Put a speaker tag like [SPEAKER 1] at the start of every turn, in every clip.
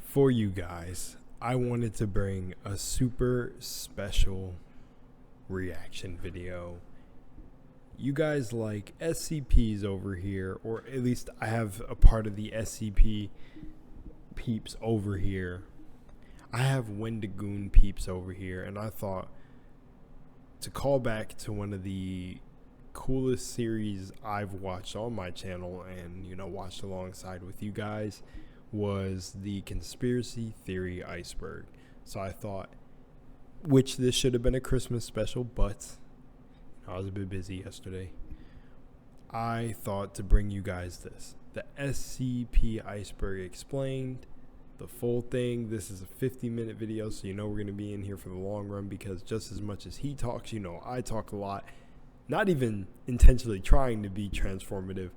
[SPEAKER 1] for you guys, I wanted to bring a super special reaction video. You guys like SCPs over here, or at least I have a part of the SCP peeps over here. I have Wendigoon peeps over here, and I thought to call back to one of the coolest series I've watched on my channel and, watched alongside with you guys was the conspiracy theory Iceberg. So I thought, which this should have been a Christmas special, but I was a bit busy yesterday. I thought to bring you guys this. The SCP Iceberg Explained. The full thing. This is a 50-minute video, so we're going to be in here for the long run, because just as much as he talks, I talk a lot. Not even intentionally trying to be transformative,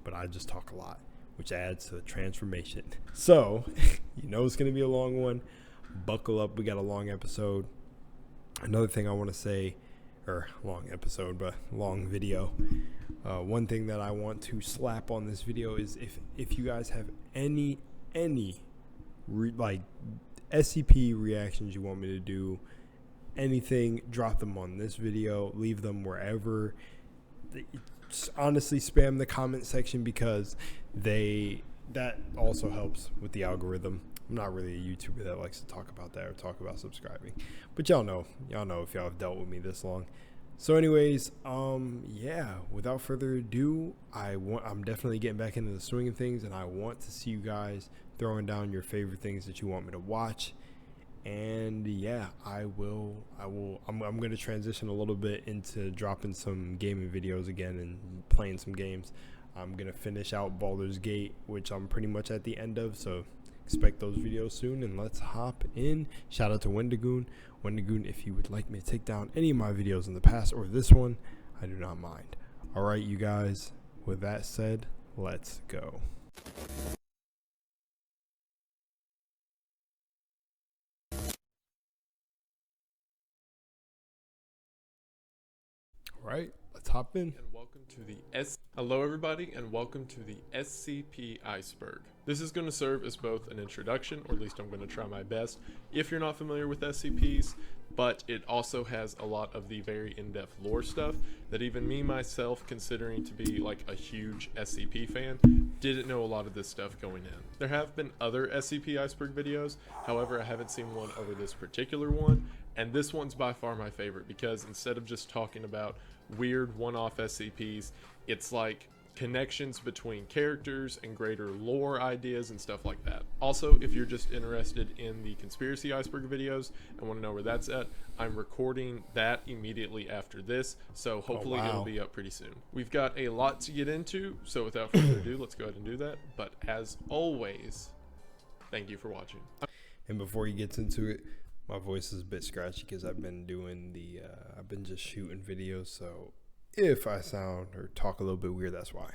[SPEAKER 1] but I just talk a lot, which adds to the transformation. So, it's going to be a long one. Buckle up. We got a long episode. Another thing I want to say, or long episode, but long video. One thing that I want to slap on this video is if you guys have any SCP reactions you want me to do, anything, drop them on this video, leave them wherever. Just honestly spam the comment section, because that also helps with the algorithm. I'm not really a YouTuber that likes to talk about that or talk about subscribing, but y'all know if y'all have dealt with me this long. So anyways, without further ado, I'm definitely getting back into the swing of things, and I want to see you guys throwing down your favorite things that you want me to watch. And I'm going to transition a little bit into dropping some gaming videos again and playing some games. I'm going to finish out Baldur's Gate, which I'm pretty much at the end of, so expect those videos soon, and let's hop in. Shout out to Wendigoon. Wendigoon, if you would like me to take down any of my videos in the past or this one, I do not mind. All right, you guys, with that said, let's go. All right, let's hop in.
[SPEAKER 2] And welcome to the Hello everybody, and welcome to the SCP Iceberg. This is going to serve as both an introduction, or at least I'm going to try my best if you're not familiar with SCPs, but it also has a lot of the very in-depth lore stuff that even me myself, considering to be like a huge SCP fan, didn't know a lot of this stuff going in. There have been other SCP Iceberg videos, however I haven't seen one over this particular one, and this one's by far my favorite, because instead of just talking about weird one-off SCPs, it's like connections between characters and greater lore ideas and stuff like that. Also, if you're just interested in the conspiracy Iceberg videos and want to know where that's at, I'm recording that immediately after this, so hopefully it'll be up pretty soon. We've got a lot to get into, so without further ado, let's go ahead and do that. But as always, thank you for watching.
[SPEAKER 1] And before he gets into it, my voice is a bit scratchy because I've been doing I've been just shooting videos, so if I sound or talk a little bit weird, that's why.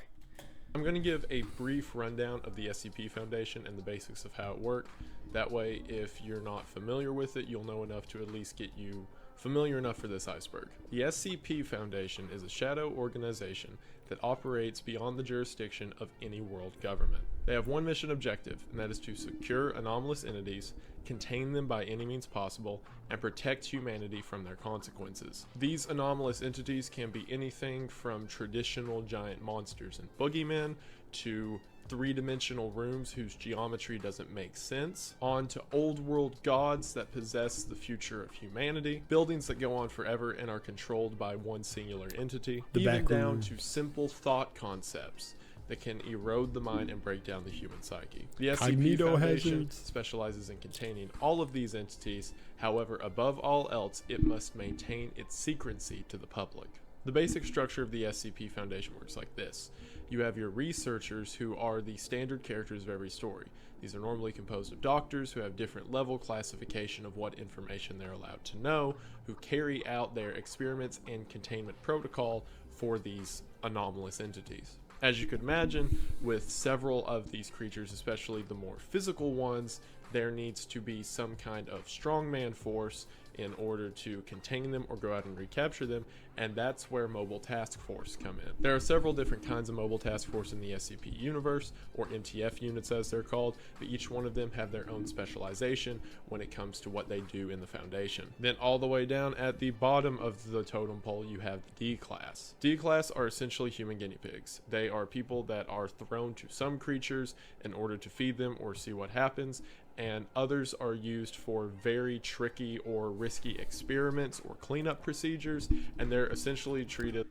[SPEAKER 2] I'm going to give a brief rundown of the SCP Foundation and the basics of how it works. That way, if you're not familiar with it, you'll know enough to at least get you familiar enough for this iceberg. The SCP Foundation is a shadow organization that operates beyond the jurisdiction of any world government. They have one mission objective, and that is to secure anomalous entities, contain them by any means possible, and protect humanity from their consequences. These anomalous entities can be anything from traditional giant monsters and boogeymen to three-dimensional rooms whose geometry doesn't make sense, on to old world gods that possess the future of humanity, buildings that go on forever and are controlled by one singular entity, even down to simple thought concepts that can erode the mind and break down the human psyche. The SCP Foundation specializes in containing all of these entities. However, above all else, it must maintain its secrecy to the public. The basic structure of the SCP Foundation works like this. You have your researchers, who are the standard characters of every story. These are normally composed of doctors who have different level classification of what information they're allowed to know, who carry out their experiments and containment protocol for these anomalous entities. As you could imagine, with several of these creatures, especially the more physical ones, there needs to be some kind of strongman force in order to contain them or go out and recapture them, and that's where mobile task force come in. There are several different kinds of mobile task force in the SCP universe, or MTF units as they're called, but each one of them have their own specialization when it comes to what they do in the Foundation. Then all the way down at the bottom of the totem pole, you have the D class. D class are essentially human guinea pigs. They are people that are thrown to some creatures in order to feed them or see what happens, and others are used for very tricky or risky experiments or cleanup procedures, and they're essentially treated.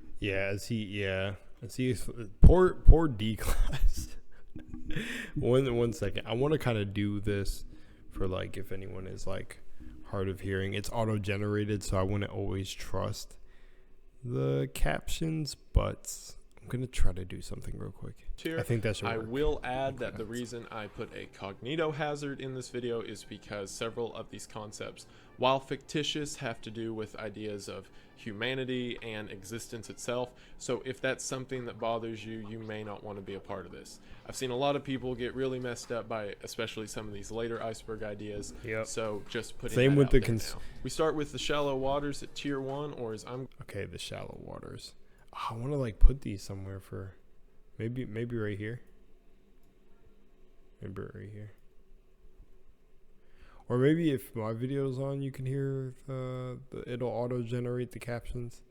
[SPEAKER 1] Poor D class. one second. I want to kind of do this for, like, if anyone is like hard of hearing. It's auto generated, so I wouldn't always trust the captions, but I'm gonna try to do something real quick. I think that should work.
[SPEAKER 2] I will add that the reason I put a cognitohazard in this video is because several of these concepts, while fictitious, have to do with ideas of humanity and existence itself. So if that's something that bothers you, you may not want to be a part of this. I've seen a lot of people get really messed up by especially some of these later Iceberg ideas.
[SPEAKER 1] Yep.
[SPEAKER 2] So just putting
[SPEAKER 1] Same
[SPEAKER 2] that
[SPEAKER 1] with
[SPEAKER 2] out
[SPEAKER 1] the
[SPEAKER 2] there now. We start with the shallow waters at tier 1, or as I'm
[SPEAKER 1] the shallow waters. I want to like put these somewhere for maybe right here. Maybe right here. Or maybe if my video's on, you can hear it'll auto generate the captions.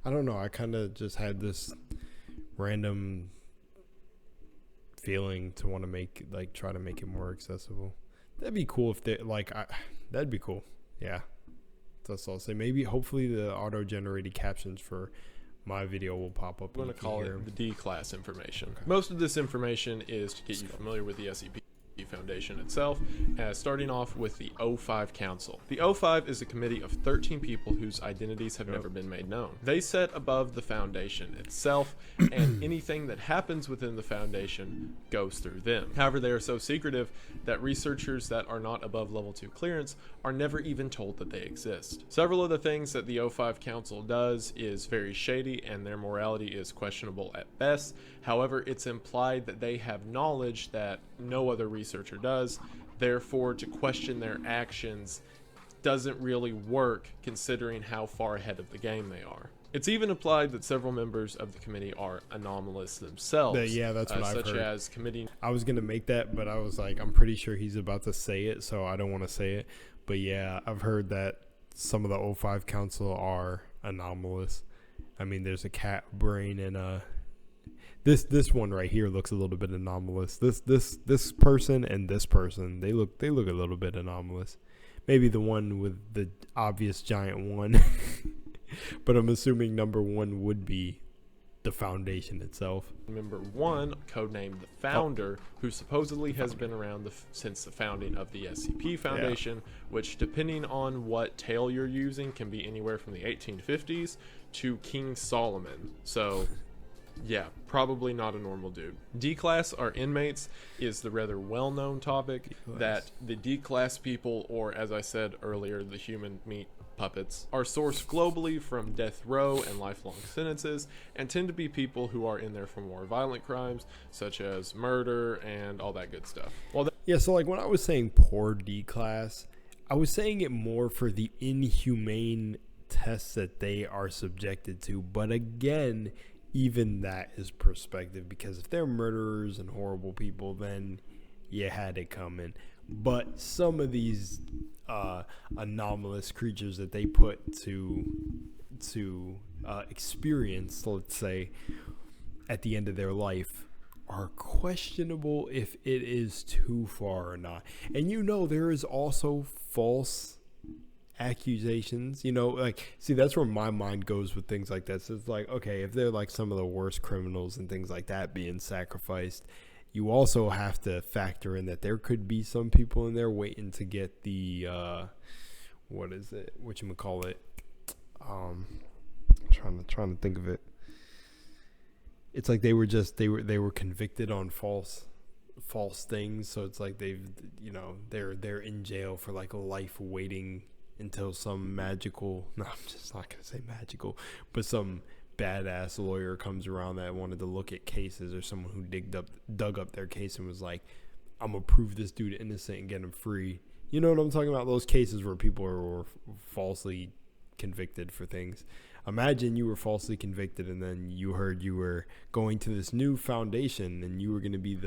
[SPEAKER 1] I don't know. I kind of just had this random feeling to want to try to make it more accessible. That'd be cool if they that'd be cool. Yeah. That's all I'll say. Maybe hopefully the auto generated captions for my video will pop up.
[SPEAKER 2] going to call it the D class information. Okay. Most of this information is to get you familiar with the SCP Foundation itself, starting off with the O5 Council. The O5 is a committee of 13 people whose identities have never been made known. They sit above the Foundation itself, and anything that happens within the Foundation goes through them. However, they are so secretive that researchers that are not above level 2 clearance are never even told that they exist. Several of the things that the O5 Council does is very shady, and their morality is questionable at best. However, it's implied that they have knowledge that no other researcher does. Therefore, to question their actions doesn't really work considering how far ahead of the game they are. It's even implied that several members of the committee are anomalous themselves.
[SPEAKER 1] Yeah, that's what I've heard.
[SPEAKER 2] Such as committee.
[SPEAKER 1] I was going to make that, but I was like, I'm pretty sure he's about to say it, so I don't want to say it. But yeah, I've heard that some of the O5 Council are anomalous. I mean, there's a cat brain and this one right here looks a little bit anomalous. This person and this person, they look a little bit anomalous. Maybe the one with the obvious giant one. But I'm assuming number 1 would be the Foundation itself.
[SPEAKER 2] Member 1, codenamed the Founder, who supposedly has been around since the founding of the SCP Foundation, which, depending on what tale you're using, can be anywhere from the 1850s to King Solomon. So yeah, probably not a normal dude. D-class, our inmates, is the rather well-known topic that the D-class people, or as I said earlier, the human meat puppets, are sourced globally from death row and lifelong sentences, and tend to be people who are in there for more violent crimes, such as murder and all that good stuff.
[SPEAKER 1] So like when I was saying poor D-class, I was saying it more for the inhumane tests that they are subjected to. But again, even that is perspective, because if they're murderers and horrible people, then you had it coming. But some of these anomalous creatures that they put to experience, let's say, at the end of their life, are questionable if it is too far or not. And there is also false accusations, see, that's where my mind goes with things like this. It's like, okay, if they're like some of the worst criminals and things like that being sacrificed, you also have to factor in that there could be some people in there waiting to get the whatchamacallit, trying to think of it. It's like they were convicted on false things, so it's like they're in jail for like a life waiting until some magical, no, I'm just not gonna say magical, but some badass lawyer comes around that wanted to look at cases, or someone who dug up their case and was like, I'm gonna prove this dude innocent and get him free. You know what I'm talking about? Those cases where people were falsely convicted for things. Imagine you were falsely convicted and then you heard you were going to this new foundation and you were going to be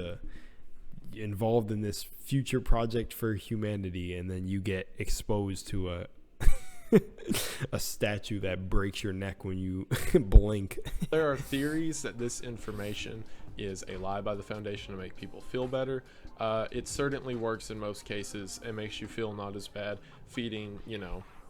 [SPEAKER 1] involved in this future project for humanity, and then you get exposed to a statue that breaks your neck when you blink.
[SPEAKER 2] There are theories that this information is a lie by the Foundation to make people feel better. It certainly works in most cases. It makes you feel not as bad feeding,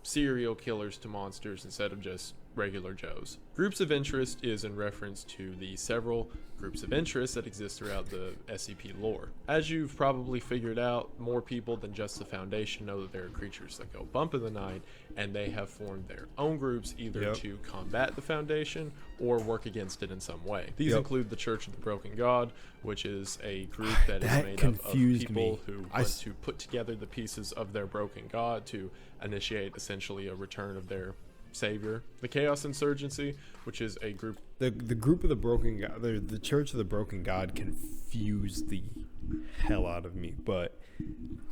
[SPEAKER 2] serial killers to monsters instead of just regular Joes. Groups of interest is in reference to the several groups of interest that exist throughout the SCP lore. As you've probably figured out, more people than just the Foundation know that there are creatures that go bump in the night, and they have formed their own groups either to combat the Foundation or work against it in some way. These include the Church of the Broken God, which is a group that is made up of people who want to put together the pieces of their broken god to initiate essentially a return of their savior. The Chaos Insurgency, which is a group,
[SPEAKER 1] the group of the Broken God, the Church of the Broken God confused the hell out of me, but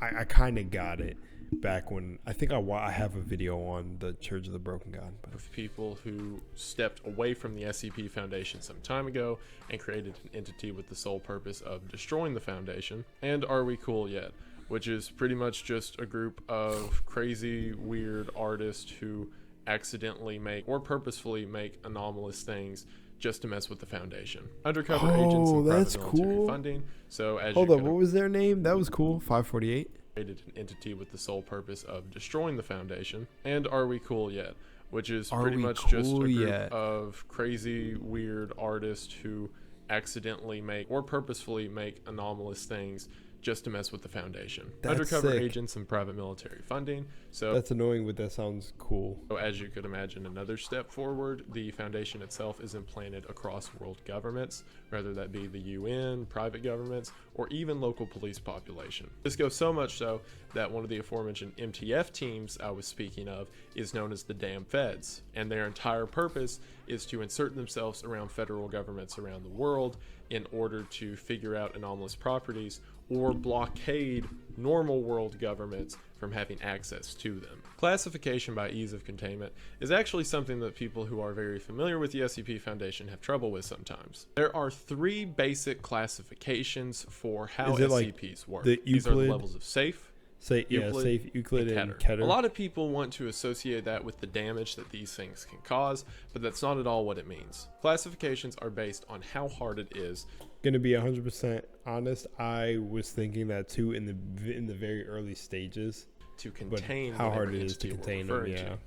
[SPEAKER 1] I kind of got it back when I think I have a video on the Church of the Broken God, but
[SPEAKER 2] of people who stepped away from the SCP Foundation some time ago and created an entity with the sole purpose of destroying the Foundation. And Are We Cool Yet, which is pretty much just a group of crazy, weird artists who accidentally make or purposefully make anomalous things just to mess with the Foundation. Undercover agents and private military funding. So as
[SPEAKER 1] hold up, what was their name? That was cool. 548.
[SPEAKER 2] Created an entity with the sole purpose of destroying the Foundation. And Are We Cool Yet, which is pretty much just a group of crazy, weird artists who accidentally make or purposefully make anomalous things just to mess with the Foundation. Undercover agents and private military funding. So
[SPEAKER 1] that's annoying, but that sounds cool.
[SPEAKER 2] So as you could imagine, another step forward, the Foundation itself is implanted across world governments, whether that be the UN, private governments, or even local police population. This goes so much so that one of the aforementioned MTF teams I was speaking of is known as the Damn Feds, and their entire purpose is to insert themselves around federal governments around the world in order to figure out anomalous properties or blockade normal world governments from having access to them. Classification by ease of containment is actually something that people who are very familiar with the SCP Foundation have trouble with sometimes. There are 3 basic classifications for how SCPs work. These are the levels of safe,
[SPEAKER 1] Euclid, and Keter.
[SPEAKER 2] A lot of people want to associate that with the damage that these things can cause, but that's not at all what it means. Classifications are based on how hard it is.
[SPEAKER 1] Gonna be 100% honest, I was thinking that too in the very early stages
[SPEAKER 2] to contain
[SPEAKER 1] how hard it is to contain them.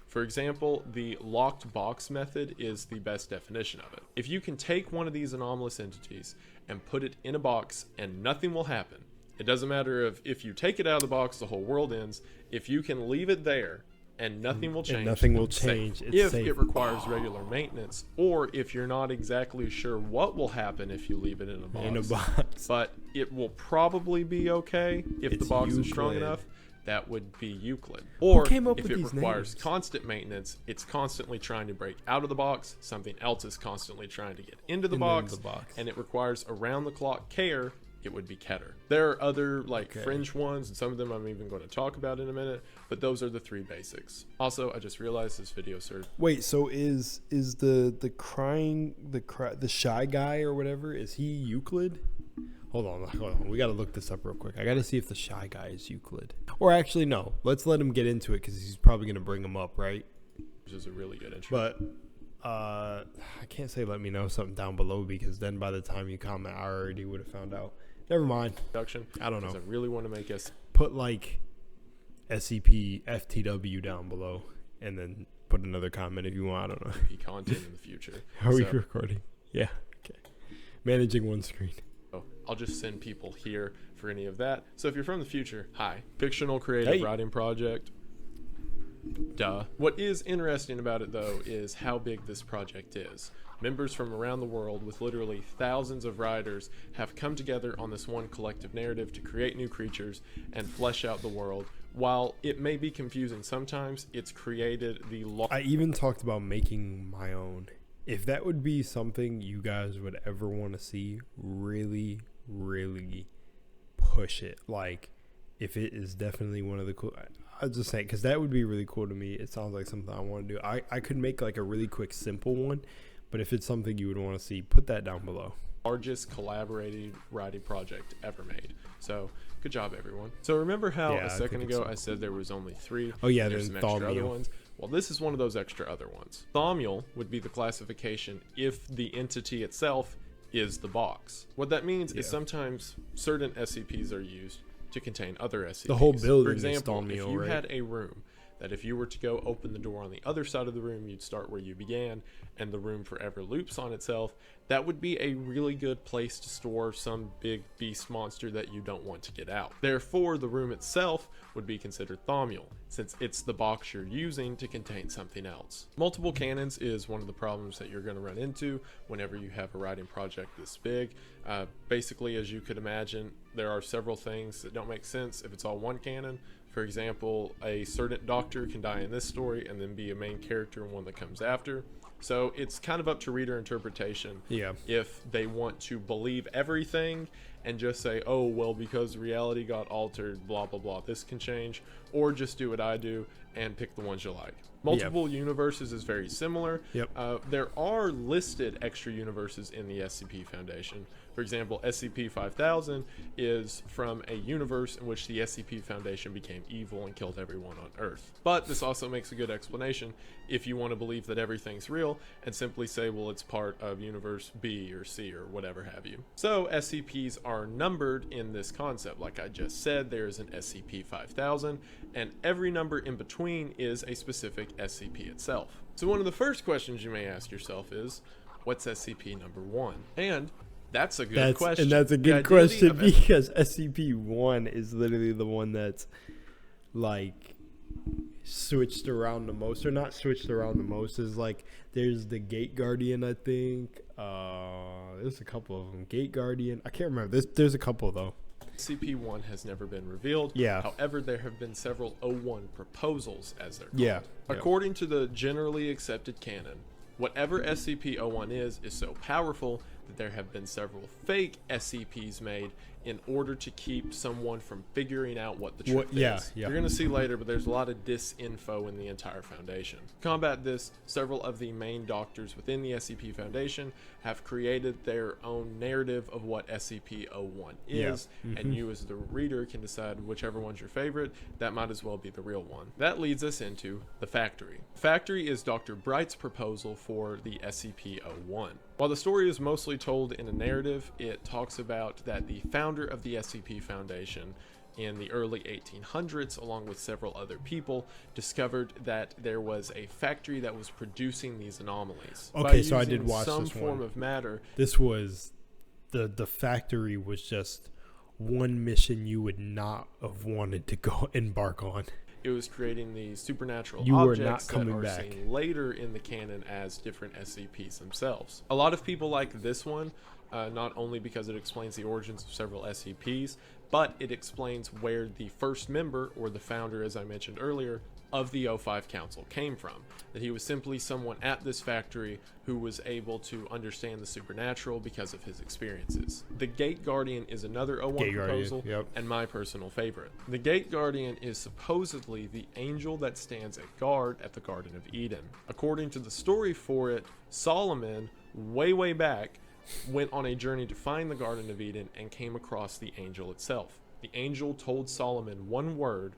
[SPEAKER 2] For example, the locked box method is the best definition of it. If you can take one of these anomalous entities and put it in a box and nothing will happen, it doesn't matter if you take it out of the box, the whole world ends. If you can leave it there and nothing will change, if it requires regular maintenance, or if you're not exactly sure what will happen if you leave it in a box, but it will probably be okay if the box is strong enough. That would be Euclid. Or if it requires constant maintenance, it's constantly trying to break out of the box, something else is constantly trying to get into the box, and it requires around-the-clock care, it would be Keter. There are other fringe ones, and some of them I'm even going to talk about in a minute, but those are the 3 basics. Also, I just realized this video serves.
[SPEAKER 1] Wait, so is the shy guy or whatever, is he Euclid? Hold on. We got to look this up real quick. I got to see if the shy guy is Euclid. Or actually, no. Let's let him get into it because he's probably going to bring him up, right?
[SPEAKER 2] Which is a really good intro.
[SPEAKER 1] But I can't say let me know something down below because then by the time you comment, I already would have found out. Never mind. I don't know.
[SPEAKER 2] I really want to make us
[SPEAKER 1] put like SCP FTW down below and then put another comment if you want. I don't know.
[SPEAKER 2] Content in the future.
[SPEAKER 1] Are we recording? Yeah. Okay. Managing one screen.
[SPEAKER 2] I'll just send people here for any of that. So if you're from the future, hi. Fictional creative writing project. Duh. What is interesting about it, though, is how big this project is. Members from around the world, with literally thousands of writers, have come together on this one collective narrative to create new creatures and flesh out the world. While it may be confusing sometimes, it's created the...
[SPEAKER 1] I even talked about making my own. If that would be something you guys would ever want to see, really push it. Like, if it is definitely one of the cool. I was just saying, because that would be really cool to me. It sounds like something I want to do. I could make like a really quick, simple one, but if it's something you would want to see, put that down below.
[SPEAKER 2] Largest collaborating writing project ever made. So good job, everyone. So remember how a second ago I said there was only 3?
[SPEAKER 1] Oh yeah,
[SPEAKER 2] there's
[SPEAKER 1] there's
[SPEAKER 2] some extra other
[SPEAKER 1] Thaumiel.
[SPEAKER 2] ones. Well, this is one of those extra other ones. Thaumiel would be the classification if the entity itself is the box. What that means is sometimes certain SCPs are used to contain other SCPs.
[SPEAKER 1] The whole building
[SPEAKER 2] For example,
[SPEAKER 1] is Thaumiel,
[SPEAKER 2] if you
[SPEAKER 1] right?
[SPEAKER 2] had a room that if you were to go open the door on the other side of the room, you'd start where you began, and the room forever loops on itself, that would be a really good place to store some big beast monster that you don't want to get out. Therefore, the room itself would be considered Thaumiel, since it's the box you're using to contain something else. Multiple canons is one of the problems that you're going to run into whenever you have a writing project this big. Basically, as you could imagine, there are several things that don't make sense if it's all one canon. For example, a certain doctor can die in this story and then be a main character in one that comes after. So it's kind of up to reader interpretation if they want to believe everything and just say, oh, well, because reality got altered, blah, blah, blah, this can change, or just do what I do and pick the ones you like. Multiple universes is very similar. There are listed extra universes in the SCP Foundation. For example, SCP-5000 is from a universe in which the SCP Foundation became evil and killed everyone on Earth. But this also makes a good explanation if you want to believe that everything's real and simply say, well, it's part of universe B or C or whatever have you. So SCPs are numbered in this concept. Like I just said, there's an SCP-5000, and every number in between is a specific SCP itself. So one of the first questions you may ask yourself is, what's SCP number 1? And that's a good question.
[SPEAKER 1] And that's a good question because SCP-1 is literally the one that's like switched around the most, or not switched around the most. Is like there's the Gate Guardian, I think. There's a couple of them. Gate Guardian. I can't remember. There's a couple though.
[SPEAKER 2] SCP-1 has never been revealed. However, there have been several O1 proposals, as they're called. According to the generally accepted canon, whatever SCP-01 is so powerful that there have been several fake SCPs made in order to keep someone from figuring out what the truth is. You're going to see later, but there's a lot of disinfo in the entire Foundation. To combat this, several of the main doctors within the SCP Foundation have created their own narrative of what SCP-01 is, and you as the reader can decide whichever one's your favorite. That might as well be the real one. That leads us into the Factory. Factory is Dr. Bright's proposal for the SCP-01. While the story is mostly told in a narrative, it talks about that the founder of the SCP Foundation in the early 1800s, along with several other people, discovered that there was a factory that was producing these anomalies.
[SPEAKER 1] Okay, so I did watch
[SPEAKER 2] some
[SPEAKER 1] this
[SPEAKER 2] form
[SPEAKER 1] one.
[SPEAKER 2] of matter.
[SPEAKER 1] This was the factory was just one mission you would not have wanted to go embark on.
[SPEAKER 2] It was creating these supernatural
[SPEAKER 1] not
[SPEAKER 2] objects
[SPEAKER 1] coming
[SPEAKER 2] that are
[SPEAKER 1] back.
[SPEAKER 2] seen later in the canon as different SCPs themselves. A lot of people like this one, not only because it explains the origins of several SCPs, but it explains where the first member, or the founder, as I mentioned earlier, of the O5 Council came from. That he was simply someone at this factory who was able to understand the supernatural because of his experiences. The Gate Guardian is another O1 proposal, and my personal favorite. The Gate Guardian is supposedly the angel that stands at guard at the Garden of Eden. According to the story for it, Solomon, way back, went on a journey to find the Garden of Eden and came across the angel itself. The angel told Solomon one word,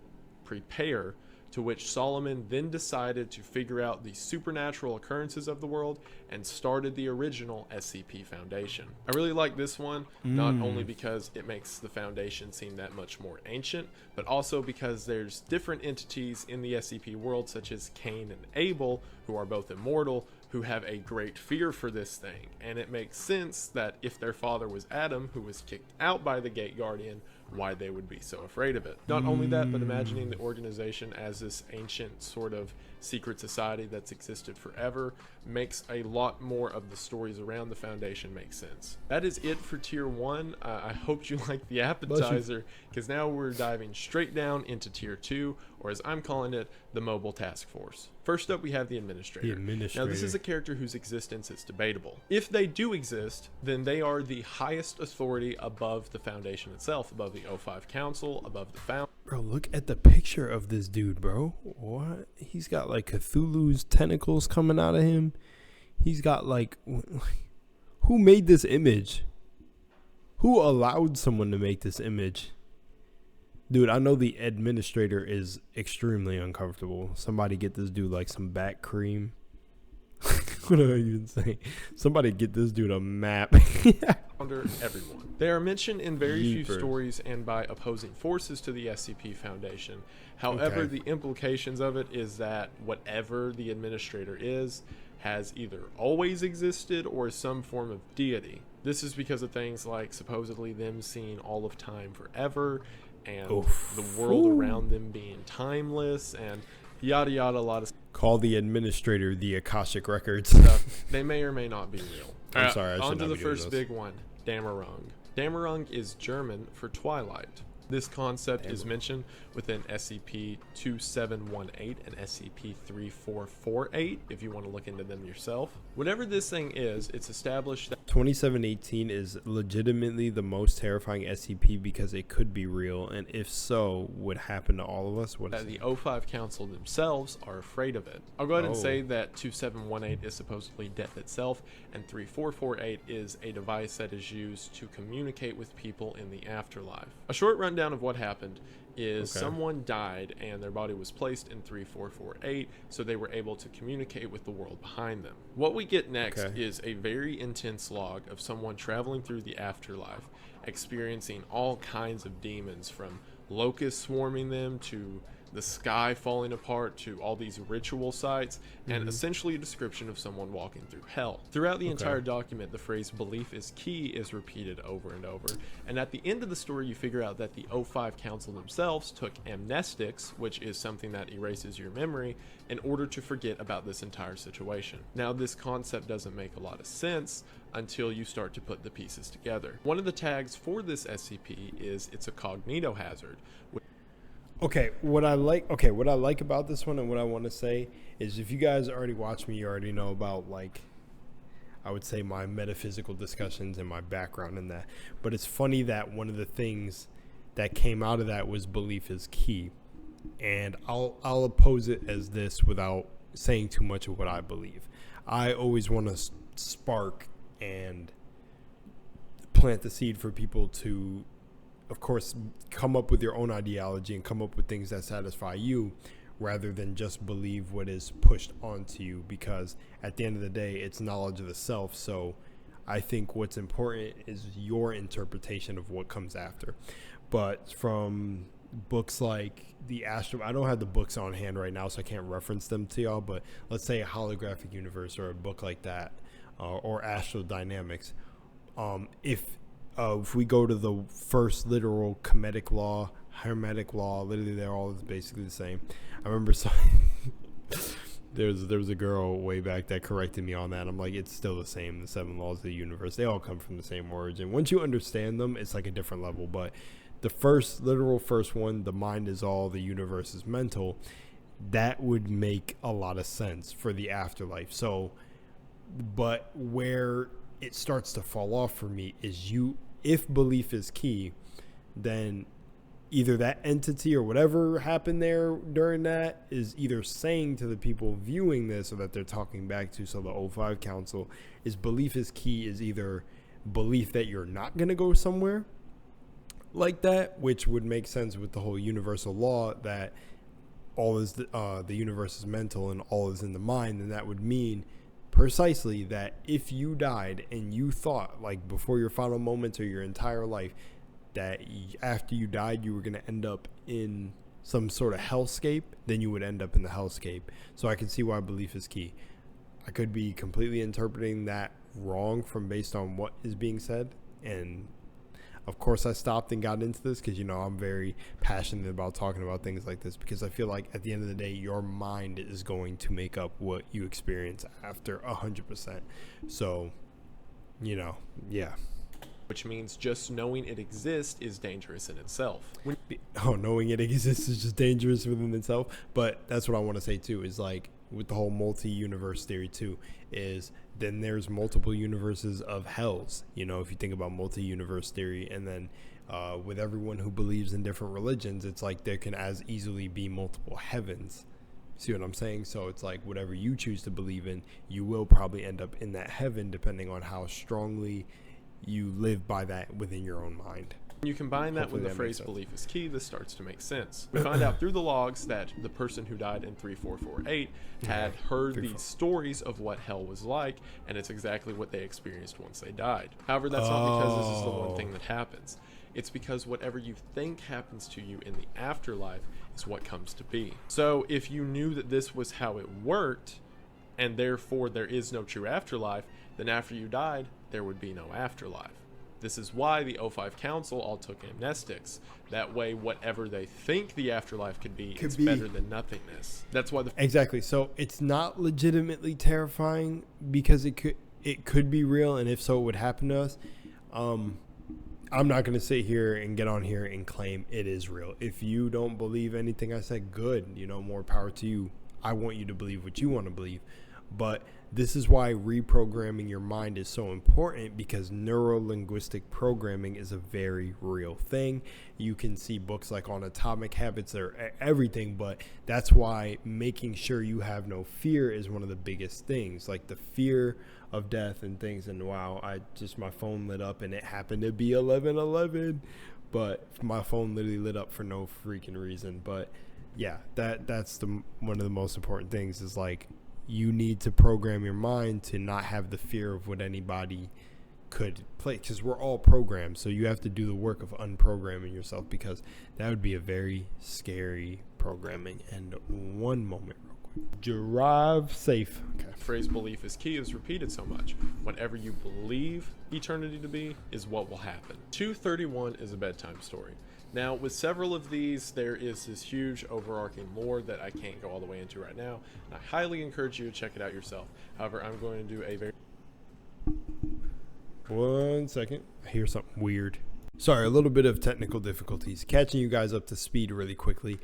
[SPEAKER 2] prepare, to which Solomon then decided to figure out the supernatural occurrences of the world and started the original SCP Foundation. I really like this one, not only because it makes the Foundation seem that much more ancient, but also because there's different entities in the SCP world, such as Cain and Abel, who are both immortal, who have a great fear for this thing. And it makes sense that if their father was Adam, who was kicked out by the Gate Guardian, why they would be so afraid of it. Not only that, but imagining the organization as this ancient sort of secret society that's existed forever makes a lot more of the stories around the Foundation make sense. That is it for Tier 1. I hope you like the appetizer, because now we're diving straight down into Tier 2, or or as I'm calling it, the Mobile Task Force. First up, we have the Administrator. Now, this is a character whose existence is debatable. If they do exist, then they are the highest authority above the Foundation itself, above the O5 Council, above the Found.
[SPEAKER 1] Bro, look at the picture of this dude, bro. What? He's got like Cthulhu's tentacles coming out of him. He's got like... Who made this image? Who allowed someone to make this image? Dude, I know the Administrator is extremely uncomfortable. Somebody get this dude like some back cream. What do I even say? Somebody get this dude a map.
[SPEAKER 2] Under everyone. They are mentioned in very few stories and by opposing forces to the SCP Foundation. However, the implications of it is that whatever the Administrator is, has either always existed or is some form of deity. This is because of things like supposedly them seeing all of time forever, and the world around them being timeless, and yada yada, a lot of
[SPEAKER 1] Call the Administrator the Akashic Records.
[SPEAKER 2] stuff. They may or may not be real.
[SPEAKER 1] I'm sorry, I should
[SPEAKER 2] on to
[SPEAKER 1] not
[SPEAKER 2] the
[SPEAKER 1] be doing
[SPEAKER 2] first
[SPEAKER 1] this.
[SPEAKER 2] big one, Damarung. Damarung is German for twilight. This concept is mentioned within SCP-2718 and SCP-3448 if you want to look into them yourself. Whatever this thing is, it's established that
[SPEAKER 1] 2718 is legitimately the most terrifying SCP because it could be real, and if so, would happen to all of us. What is
[SPEAKER 2] the O5 Council themselves are afraid of it. I'll go ahead and say that 2718 is supposedly death itself, and 3448 is a device that is used to communicate with people in the afterlife. A short rundown of what happened is someone died and their body was placed in 3448, so they were able to communicate with the world behind them. What we get next is a very intense log of someone traveling through the afterlife, experiencing all kinds of demons, from locusts swarming them to the sky falling apart to all these ritual sites, and essentially a description of someone walking through hell. Throughout the entire document, the phrase "belief is key" is repeated over and over, and at the end of the story you figure out that the O5 Council themselves took amnestics, which is something that erases your memory, in order to forget about this entire situation. Now, this concept doesn't make a lot of sense until you start to put the pieces together. One of the tags for this SCP is it's a cognitohazard.
[SPEAKER 1] What I like about this one and what I want to say is, if you guys already watch me, you already know about, like, I would say my metaphysical discussions and my background in that. But it's funny that one of the things that came out of that was belief is key. And I'll oppose it as this without saying too much of what I believe. I always want to spark and plant the seed for people to, of course, come up with your own ideology and come up with things that satisfy you, rather than just believe what is pushed onto you, because at the end of the day, it's knowledge of the self. So I think what's important is your interpretation of what comes after. But from books like the Astro, I don't have the books on hand right now, so I can't reference them to y'all, but let's say a holographic universe or a book like that, or Astro Dynamics. If we go to the first literal Kemetic law, Hermetic law, literally they're all basically the same. I remember there was a girl way back that corrected me on that. I'm like, it's still the same. The 7 laws of the universe, they all come from the same origin. Once you understand them, it's like a different level. But the first one, the mind is all, the universe is mental, that would make a lot of sense for the afterlife. So, but where it starts to fall off for me is, if belief is key, then either that entity or whatever happened there during that is either saying to the people viewing this, or that they're talking back to, so the O5 Council, is belief is key is either belief that you're not going to go somewhere like that, which would make sense with the whole universal law that all is the universe is mental and all is in the mind, and that would mean precisely that if you died and you thought, like, before your final moments or your entire life, that after you died you were going to end up in some sort of hellscape, then you would end up in the hellscape. So I can see why belief is key. I could be completely interpreting that wrong from based on what is being said, and of course I stopped and got into this because, I'm very passionate about talking about things like this, because I feel like at the end of the day, your mind is going to make up what you experience after 100%. So, yeah.
[SPEAKER 2] which means just knowing it exists is dangerous in itself.
[SPEAKER 1] Knowing it exists is just dangerous within itself. But that's what I want to say too, is like with the whole multi-universe theory too, is then there's multiple universes of hells. You know, if you think about multi-universe theory, and then with everyone who believes in different religions, it's like there can as easily be multiple heavens. See what I'm saying? So it's like whatever you choose to believe in, you will probably end up in that heaven depending on how strongly you live by that within your own mind.
[SPEAKER 2] When you combine that with the phrase belief is key, this starts to make sense. We find out through the logs that the person who died in 3448 had heard these stories of what hell was like, and it's exactly what they experienced once they died. However, that's not because this is the one thing that happens. It's because whatever you think happens to you in the afterlife is what comes to be. So if you knew that this was how it worked, and therefore there is no true afterlife, then after you died, there would be no afterlife. This is why the O5 Council all took amnestics. That way, whatever they think the afterlife could be, it's better than nothingness. That's why
[SPEAKER 1] exactly. So it's not legitimately terrifying because it could be real, and if so, it would happen to us. I'm not going to sit here and get on here and claim it is real. If you don't believe anything I said, good, you know, more power to you. I want you to believe what you want to believe. But this is why reprogramming your mind is so important, because neuro-linguistic programming is a very real thing. You can see books like on atomic habits or everything, but that's why making sure you have no fear is one of the biggest things, like the fear of death and things. And wow, my phone lit up and it happened to be 11:11, but my phone literally lit up for no freaking reason. But yeah, that's one of the most important things, is like you need to program your mind to not have the fear of what anybody could play, because we're all programmed. So you have to do the work of unprogramming yourself, because that would be a very scary programming. And one moment real quick. Drive safe. Okay.
[SPEAKER 2] The phrase belief is key is repeated so much. Whatever you believe eternity to be is what will happen. 231 is a bedtime story. Now, with several of these, there is this huge overarching lore that I can't go all the way into right now, and I highly encourage you to check it out yourself. However, I'm going to do a very...
[SPEAKER 1] 1 second. I hear something weird. Sorry, a little bit of technical difficulties. Catching you guys up to speed really quickly.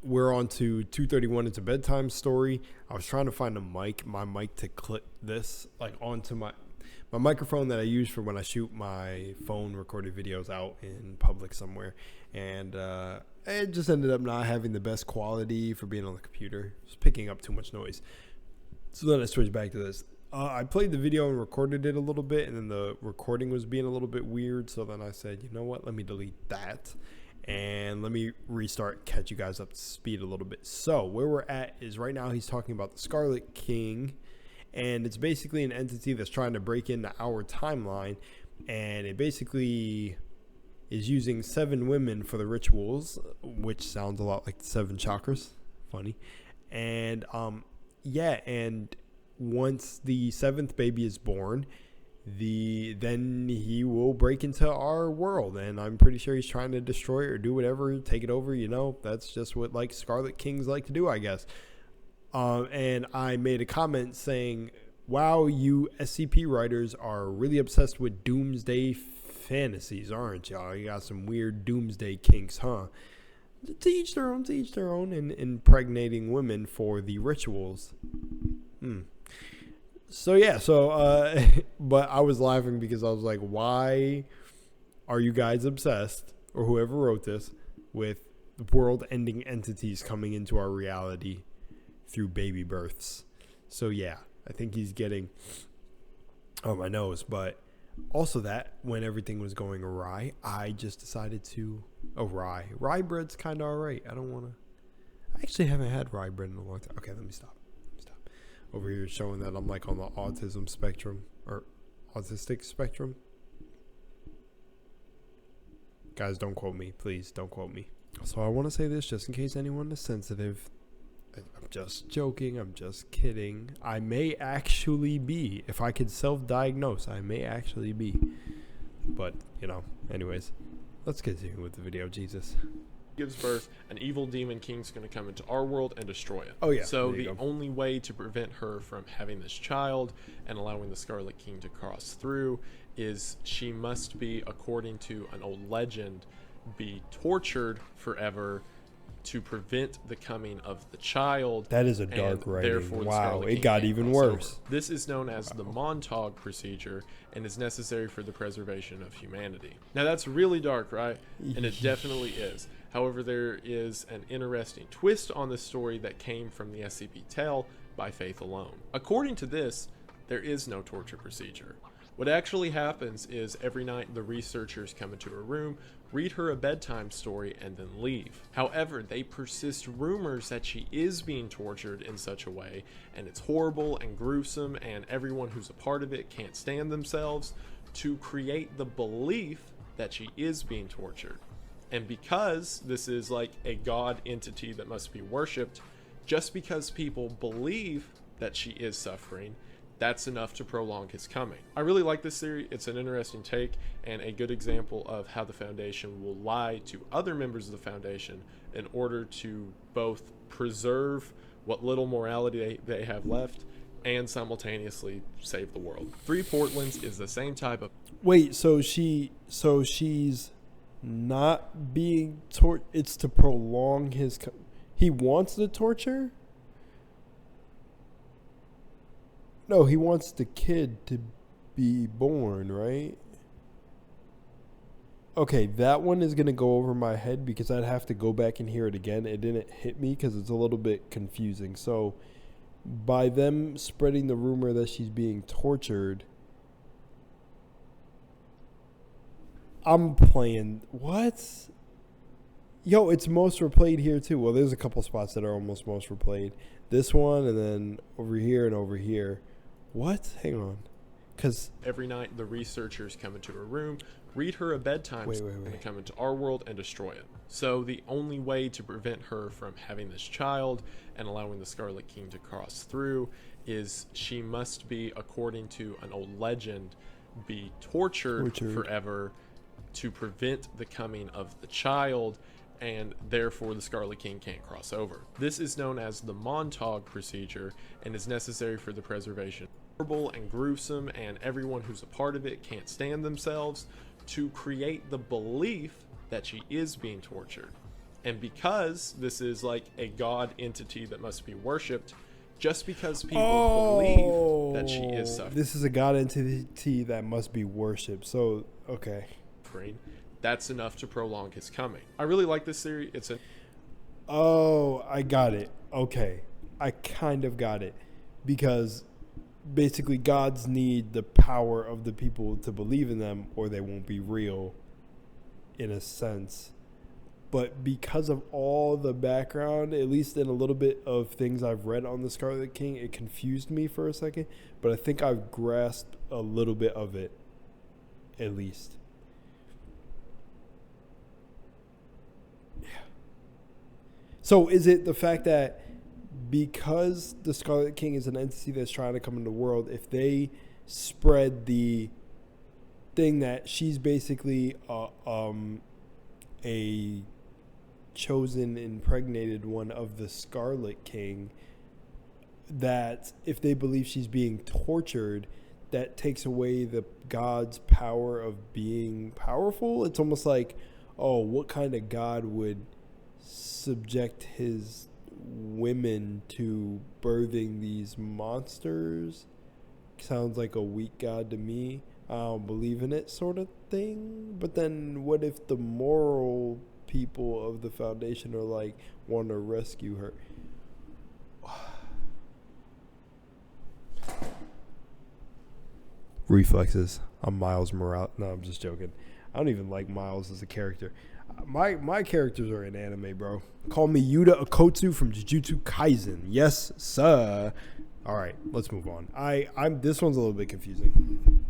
[SPEAKER 1] We're on to 231. It's a bedtime story. I was trying to find my mic to clip this like onto my microphone that I use for when I shoot my phone recorded videos out in public somewhere, and it just ended up not having the best quality for being on the computer. It's picking up too much noise. So then I switched back to this. I played the video and recorded it a little bit, and then the recording was being a little bit weird. So then I said, you know what? Let me delete that, and let me restart, catch you guys up to speed a little bit. So where we're at is right now he's talking about the Scarlet King. And it's basically an entity that's trying to break into our timeline. And it basically is using 7 women for the rituals, which sounds a lot like the 7 chakras. Funny. And and once the 7th baby is born, then he will break into our world. And I'm pretty sure he's trying to destroy it or do whatever, take it over. You know, that's just what like Scarlet Kings like to do, I guess. And I made a comment saying, wow, you SCP writers are really obsessed with doomsday fantasies, aren't y'all? You got some weird doomsday kinks, huh? To each their own, and impregnating women for the rituals. So yeah, but I was laughing because I was like, why are you guys obsessed, or whoever wrote this, with world-ending entities coming into our reality through baby births? So yeah, I think he's getting on my nose. But also that when everything was going awry, I just decided to rye bread's kind of all right. I actually haven't had rye bread in a long time. Okay, let me stop over here showing that I'm like on the autism spectrum, or autistic spectrum. Guys, don't quote me, please don't quote me. So I want to say this just in case anyone is sensitive. I'm just joking. I'm just kidding. I may actually be. If I could self-diagnose, I may actually be. But, anyways, let's continue with the video. Jesus.
[SPEAKER 2] Gives birth, an evil demon king's going to come into our world and destroy it.
[SPEAKER 1] Oh, yeah.
[SPEAKER 2] So the only way to prevent her from having this child and allowing the Scarlet King to cross through is she must be, according to an old legend, be tortured forever to prevent the coming of the child.
[SPEAKER 1] That is a dark writing. Wow, it got even worse.
[SPEAKER 2] This is known as the Montauk procedure and is necessary for the preservation of humanity. Now that's really dark, right? And it definitely is. However, there is an interesting twist on this story that came from the SCP tale by Faith Alone. According to this, there is no torture procedure. What actually happens is every night the researchers come into her room, read her a bedtime story, and then leave. However, they persist rumors that she is being tortured in such a way, and it's horrible and gruesome, and everyone who's a part of it can't stand themselves, to create the belief that she is being tortured. And because this is like a god entity that must be worshipped, just because people believe that she is suffering, that's enough to prolong his coming. I really like this theory. It's an interesting take and a good example of how the Foundation will lie to other members of the Foundation in order to both preserve what little morality they have left and simultaneously save the world. Three Portlands is the same type of...
[SPEAKER 1] Wait, so she's not being it's to prolong his... He wants the torture? No, he wants the kid to be born, right? Okay, that one is going to go over my head because I'd have to go back and hear it again. It didn't hit me because it's a little bit confusing. So, by them spreading the rumor that she's being tortured, I'm playing... What? Yo, it's most replayed here too. Well, there's a couple spots that are almost most replayed. This one and then over here and over here. What? Hang on. Because
[SPEAKER 2] every night the researchers come into her room, read her a bedtime story, and come into our world and destroy it. So the only way to prevent her from having this child and allowing the Scarlet King to cross through is she must be, according to an old legend, be tortured. Forever to prevent the coming of the child, and therefore the Scarlet King can't cross over. This is known as the Montauk procedure and is necessary for the preservation. Horrible and gruesome, and everyone who's a part of it can't stand themselves, to create the belief that she is being tortured. And because this is like a god entity that must be worshipped, just because people believe that she is suffering.
[SPEAKER 1] This is a god entity that must be worshipped. So, okay.
[SPEAKER 2] That's enough to prolong his coming. I really like this theory. It's a...
[SPEAKER 1] Oh, I got it. Okay. I kind of got it. Because basically gods need the power of the people to believe in them or they won't be real, in a sense. But because of all the background, at least in a little bit of things I've read on the Scarlet King, it confused me for a second. But I think I've grasped a little bit of it, at least. So is it the fact that because the Scarlet King is an entity that's trying to come into the world, if they spread the thing that she's basically a chosen impregnated one of the Scarlet King, that if they believe she's being tortured, that takes away the god's power of being powerful? It's almost like, oh, what kind of god would subject his women to birthing these monsters? Sounds like a weak god to me. I don't believe in it, sort of thing. But then what if the moral people of the Foundation are like, want to rescue her? Reflexes. I'm Miles Morales. No, I'm just joking. I don't even like Miles as a character. My characters are in anime, bro. Call me Yuta Okotsu from Jujutsu Kaisen. Yes, sir. All right, let's move on. I'm this one's a little bit confusing.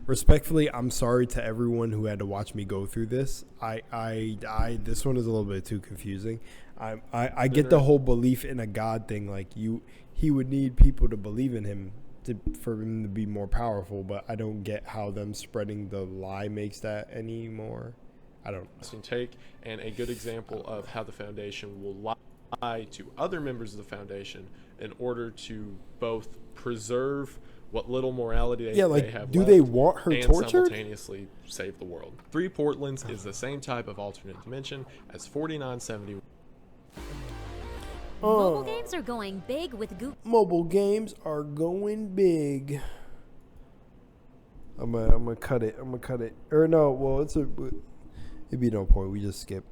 [SPEAKER 1] Respectfully, I'm sorry to everyone who had to watch me go through this. This one is a little bit too confusing. I get the whole belief in a god thing. Like he would need people to believe in him for him to be more powerful, but I don't get how them spreading the lie makes that anymore. I don't know.
[SPEAKER 2] Take and a good example of how the Foundation will lie to other members of the Foundation in order to both preserve what little morality
[SPEAKER 1] Yeah,
[SPEAKER 2] they
[SPEAKER 1] like,
[SPEAKER 2] have
[SPEAKER 1] do
[SPEAKER 2] left,
[SPEAKER 1] they want her
[SPEAKER 2] and
[SPEAKER 1] tortured?
[SPEAKER 2] simultaneously save the world. 3 Portlands is the same type of alternate dimension as 4971.
[SPEAKER 3] Mobile games are going big with Google.
[SPEAKER 1] Mobile games are going big. I'm gonna cut it. Or no, well, it'd be no point. We just skip.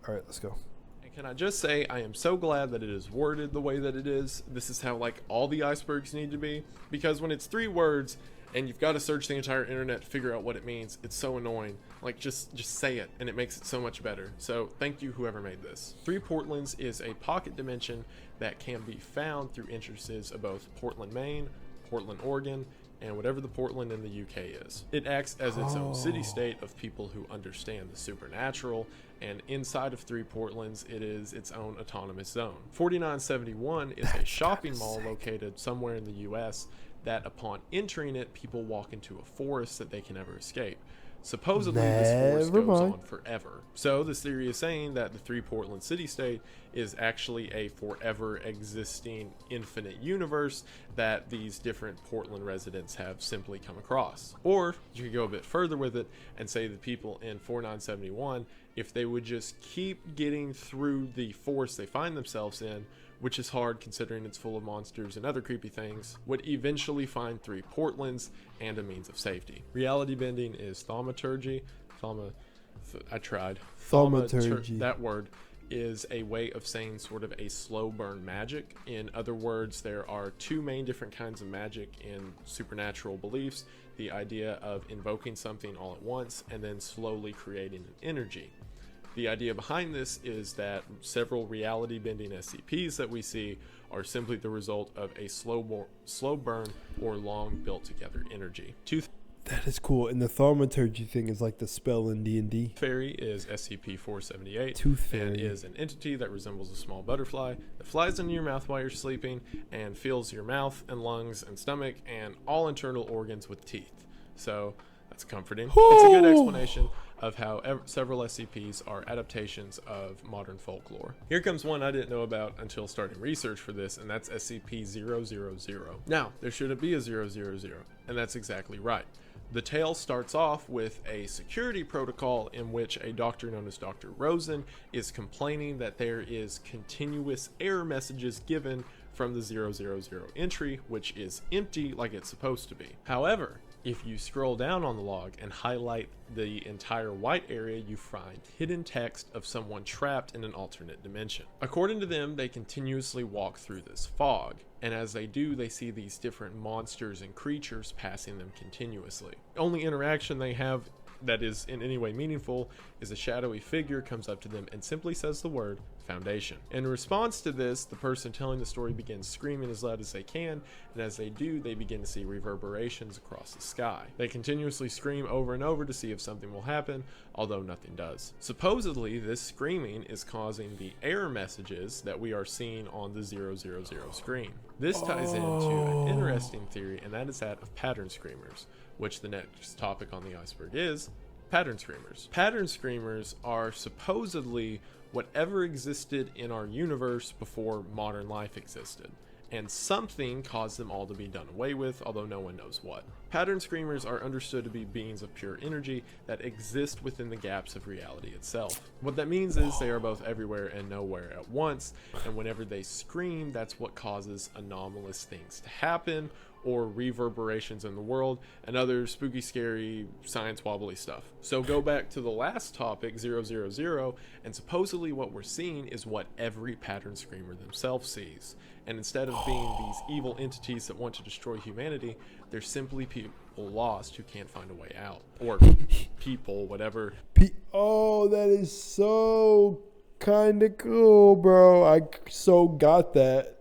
[SPEAKER 1] All right, let's go.
[SPEAKER 2] And can I just say, I am so glad that it is worded the way that it is. This is how like all the icebergs need to be, because when it's 3 words and you've got to search the entire internet to figure out what it means, it's so annoying. Like, just say it, and it makes it so much better. So thank you, whoever made this. 3 Portlands is a pocket dimension that can be found through entrances of both Portland, Maine, Portland, Oregon, and whatever the Portland in the UK is. It acts as its own city-state of people who understand the supernatural, and inside of 3 Portlands, it is its own autonomous zone. 4971 is a shopping mall located somewhere in the US that upon entering it, people walk into a forest that they can never escape. Supposedly, this forest goes on forever. So this theory is saying that the 3 Portland city-state is actually a forever existing infinite universe that these different Portland residents have simply come across. Or you could go a bit further with it and say the people in 4971, if they would just keep getting through the forest they find themselves in, which is hard considering it's full of monsters and other creepy things, would eventually find 3 Portlands and a means of safety. Reality bending is thaumaturgy. Thaumaturgy. That word is a way of saying sort of a slow burn magic. In other words, there are 2 main different kinds of magic in supernatural beliefs. The idea of invoking something all at once and then slowly creating an energy. The idea behind this is that several reality-bending SCPs that we see are simply the result of a slow burn or long built-together energy.
[SPEAKER 1] That is cool. And the thaumaturgy thing is like the spell in D&D.
[SPEAKER 2] Fairy is SCP-478.
[SPEAKER 1] Tooth Fairy.
[SPEAKER 2] And is an entity that resembles a small butterfly that flies into your mouth while you're sleeping and fills your mouth and lungs and stomach and all internal organs with teeth. So that's comforting. It's a good explanation of how several SCPs are adaptations of modern folklore. Here comes one I didn't know about until starting research for this, and that's SCP-000. Now, there shouldn't be a 000, and that's exactly right. The tale starts off with a security protocol in which a doctor known as Dr. Rosen is complaining that there is continuous error messages given from the 000 entry, which is empty like it's supposed to be. However, if you scroll down on the log and highlight the entire white area, you find hidden text of someone trapped in an alternate dimension. According to them, they continuously walk through this fog, and as they do, they see these different monsters and creatures passing them continuously. The only interaction they have that is in any way meaningful is a shadowy figure comes up to them and simply says the word Foundation. In response to this, the person telling the story begins screaming as loud as they can, and as they do, they begin to see reverberations across the sky. They continuously scream over and over to see if something will happen, although nothing does. Supposedly, this screaming is causing the error messages that we are seeing on the 000 screen. This ties into an interesting theory, and that is that of pattern screamers, which the next topic on the iceberg is pattern screamers. Pattern screamers are supposedly whatever existed in our universe before modern life existed, and something caused them all to be done away with, although no one knows what. Pattern screamers are understood to be beings of pure energy that exist within the gaps of reality itself. What that means is they are both everywhere and nowhere at once, and whenever they scream, that's what causes anomalous things to happen, or reverberations in the world, and other spooky, scary, science wobbly stuff. So go back to the last topic, 000, and supposedly what we're seeing is what every pattern screamer themselves sees. And instead of being these evil entities that want to destroy humanity, they're simply people lost who can't find a way out. Or people, whatever.
[SPEAKER 1] Oh, that is so kind of cool, bro. I so got that.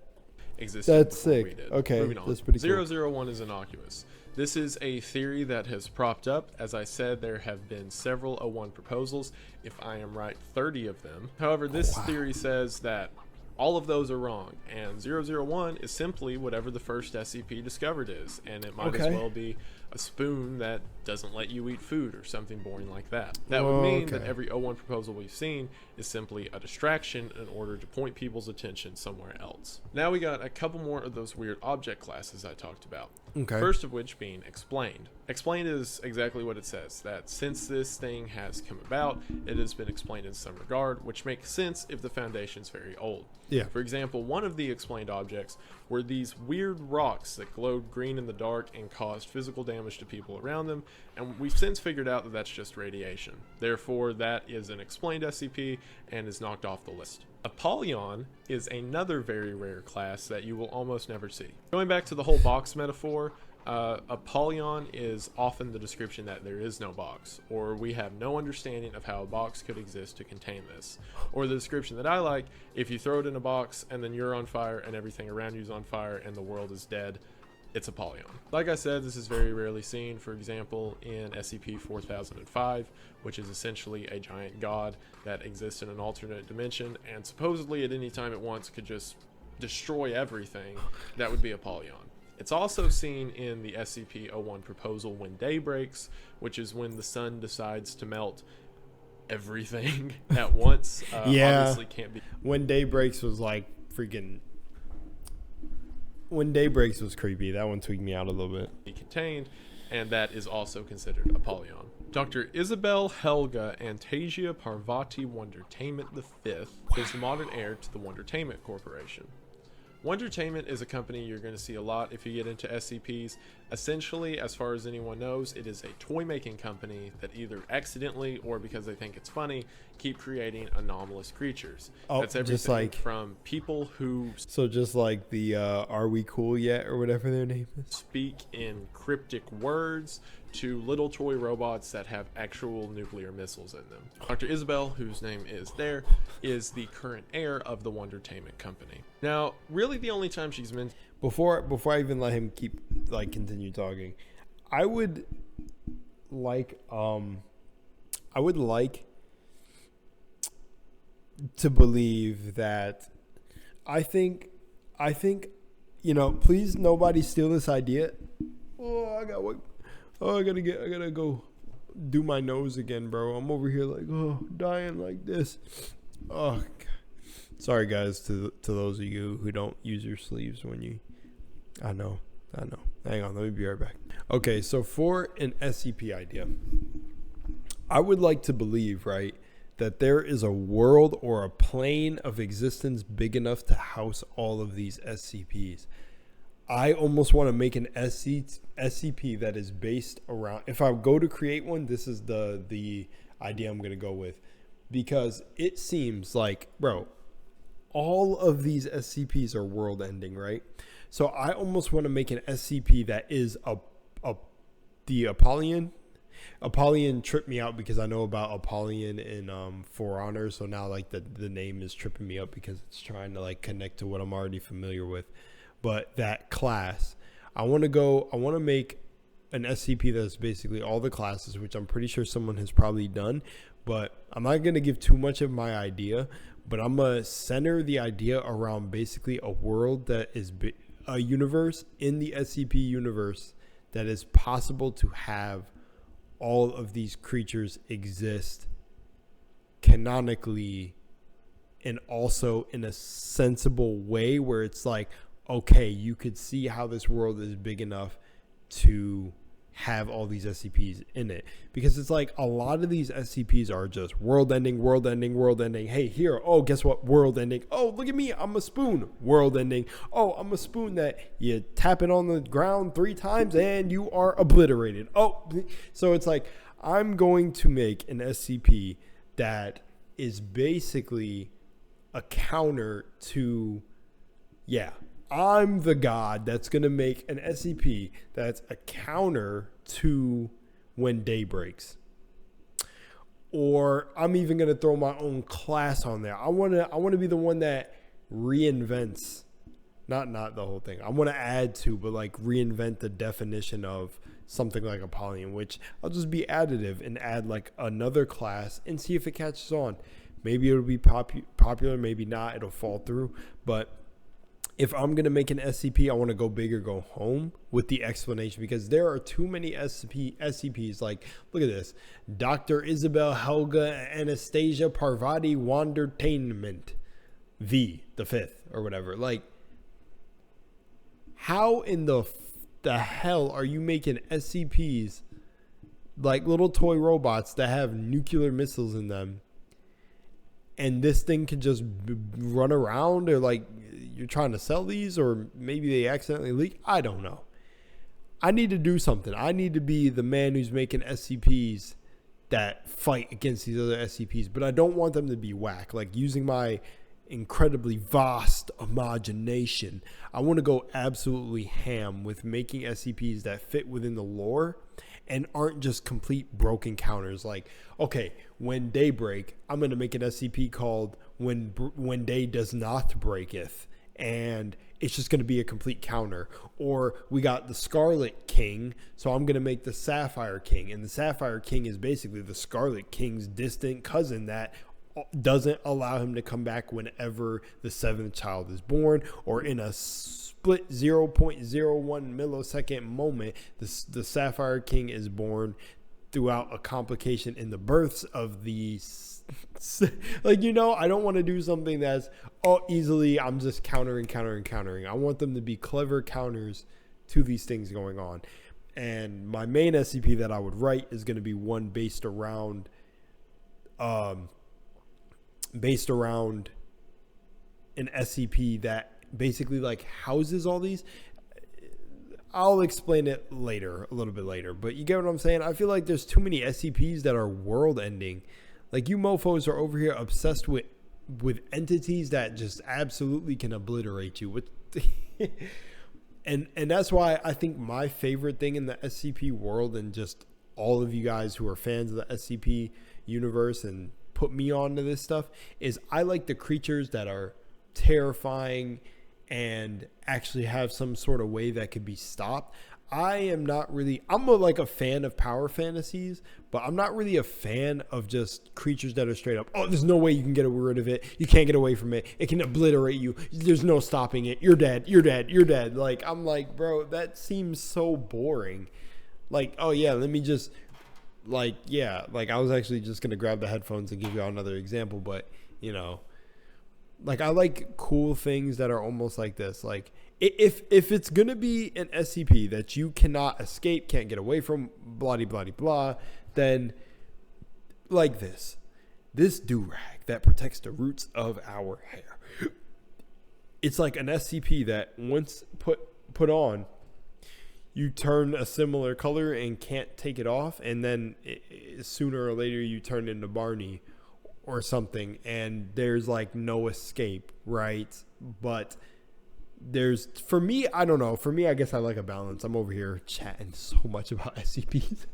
[SPEAKER 1] That's sick. Okay, that's pretty cool.
[SPEAKER 2] 001 is innocuous. This is a theory that has propped up. As I said, there have been several 01 proposals. If I am right, 30 of them. However, this theory says that all of those are wrong, and 001 is simply whatever the first SCP discovered is, and it might as well be a spoon that doesn't let you eat food or something boring like that. That would mean that
[SPEAKER 1] Okay.
[SPEAKER 2] every O1 proposal we've seen is simply a distraction in order to point people's attention somewhere else. Now we got a couple more of those weird object classes I talked about.
[SPEAKER 1] Okay.
[SPEAKER 2] First of which being explained. Explained is exactly what it says, that since this thing has come about, it has been explained in some regard, which makes sense if the foundation's very old.
[SPEAKER 1] Yeah.
[SPEAKER 2] For example, one of the explained objects were these weird rocks that glowed green in the dark and caused physical damage to people around them, and we've since figured out that that's just radiation. Therefore, that is an explained SCP and is knocked off the list. Apollyon is another very rare class that you will almost never see. Going back to the whole box metaphor, Apollyon is often the description that there is no box, or we have no understanding of how a box could exist to contain this. Or the description that I like, if you throw it in a box and then you're on fire and everything around you is on fire and the world is dead, it's Apollyon. Like I said, this is very rarely seen, for example, in SCP-4005, which is essentially a giant god that exists in an alternate dimension, and supposedly at any time it wants could just destroy everything. That would be Apollyon. It's also seen in the SCP-01 proposal when day breaks, which is when the sun decides to melt everything at once.
[SPEAKER 1] Yeah.
[SPEAKER 2] Obviously can't be.
[SPEAKER 1] When day breaks was like freaking. When day breaks was creepy. That one tweaked me out a little bit.
[SPEAKER 2] Contained, and that is also considered Apollyon. Dr. Isabel Helga Antasia Parvati Wondertainment V is the modern heir to the Wondertainment Corporation. Wondertainment is a company you're going to see a lot if you get into SCPs. Essentially, as far as anyone knows, it is a toy-making company that either accidentally or because they think it's funny, keep creating anomalous creatures.
[SPEAKER 1] Oh,
[SPEAKER 2] That's everything
[SPEAKER 1] just like
[SPEAKER 2] from people who
[SPEAKER 1] so, just like the "Are we cool yet?" or whatever their name is.
[SPEAKER 2] speak in cryptic words to little toy robots that have actual nuclear missiles in them. Dr. Isabel, whose name is there, is the current heir of the Wondertainment Company. Now, really the only time she's mentioned...
[SPEAKER 1] Before I even let him continue talking, I would like to believe that I think please nobody steal this idea. I gotta go do my nose again, bro. I'm over here like dying like this. Oh, God. Sorry guys to those of you who don't use your sleeves when you. I know. Hang on, let me be right back. Okay, so for an SCP idea, I would like to believe, right, that there is a world or a plane of existence big enough to house all of these SCPs. I almost want to make an SCP that is based around. If I go to create one, this is the idea I'm going to go with, because it seems like, bro, all of these SCPs are world ending, right? So I almost want to make an SCP that is the Apollyon. Apollyon tripped me out because I know about Apollyon in For Honor, so now like the name is tripping me up because it's trying to like connect to what I'm already familiar with. But that class, I want to make an SCP that's basically all the classes, which I'm pretty sure someone has probably done, but I'm not going to give too much of my idea, but I'm going to center the idea around basically a world that is a universe in the SCP universe that is possible to have all of these creatures exist canonically and also in a sensible way where it's like, okay, you could see how this world is big enough to have all these SCPs in it. Because it's like a lot of these SCPs are just world ending. Hey, here, oh, guess what? World ending. Oh, look at me, I'm a spoon. World ending. Oh, I'm a spoon that you tap it on the ground 3 times and you are obliterated. Oh, so it's like I'm going to make an SCP that is basically a counter to, I'm the god that's going to make an SCP that's a counter to When Day Breaks. Or I'm even going to throw my own class on there. I want to be the one that reinvents, not the whole thing. I want to add to, but like reinvent the definition of something like Apollyon, which I'll just be additive and add like another class and see if it catches on. Maybe it'll be popular, maybe not. It'll fall through, but if I'm going to make an SCP, I want to go big or go home with the explanation, because there are too many SCPs. Like, look at this. Dr. Isabel Helga Anastasia Parvati Wandertainment V, the 5th, or whatever. Like, how in the hell are you making SCPs like little toy robots that have nuclear missiles in them, and this thing can just run around? Or like, you're trying to sell these, or maybe they accidentally leak? I don't know. I need to do something. I need to be the man who's making SCPs that fight against these other SCPs, but I don't want them to be whack. Like, using my incredibly vast imagination, I want to go absolutely ham with making SCPs that fit within the lore and aren't just complete broken counters. Like, okay, when day break, I'm going to make an SCP called when day does not breaketh, and it's just going to be a complete counter. Or we got the Scarlet King, so I'm going to make the Sapphire King, and the Sapphire King is basically the Scarlet King's distant cousin that doesn't allow him to come back whenever the 7th child is born, or in a split 0.01 millisecond moment, the Sapphire King is born throughout a complication in the births of the like, you know, I don't want to do something that's easily I'm just countering. I want them to be clever counters to these things going on. And my main SCP that I would write is going to be one based around an SCP that basically like houses all these. I'll explain it a little bit later, but you get what I'm saying? I feel like there's too many SCPs that are world ending. Like, you mofos are over here obsessed with entities that just absolutely can obliterate you with and that's why I think my favorite thing in the SCP world, and just all of you guys who are fans of the SCP universe and put me on to this stuff, is I like the creatures that are terrifying and actually have some sort of way that could be stopped. I'm like a fan of power fantasies, but I'm not really a fan of just creatures that are straight up, oh, there's no way you can get rid of it. You can't get away from it. It can obliterate you. There's no stopping it. You're dead. Like, I'm like, bro, that seems so boring. Like, oh yeah, let me just, like, yeah, like, I was actually just going to grab the headphones and give you all another example, but, you know, like, I like cool things that are almost like this. Like, if it's going to be an SCP that you cannot escape, can't get away from, blah, blah, blah, then like this do-rag that protects the roots of our hair. It's like an SCP that once put on, you turn a similar color and can't take it off, and then sooner or later you turn into Barney or something, and there's like no escape, right? But for me, I don't know. For me, I guess I like a balance. I'm over here chatting so much about SCPs.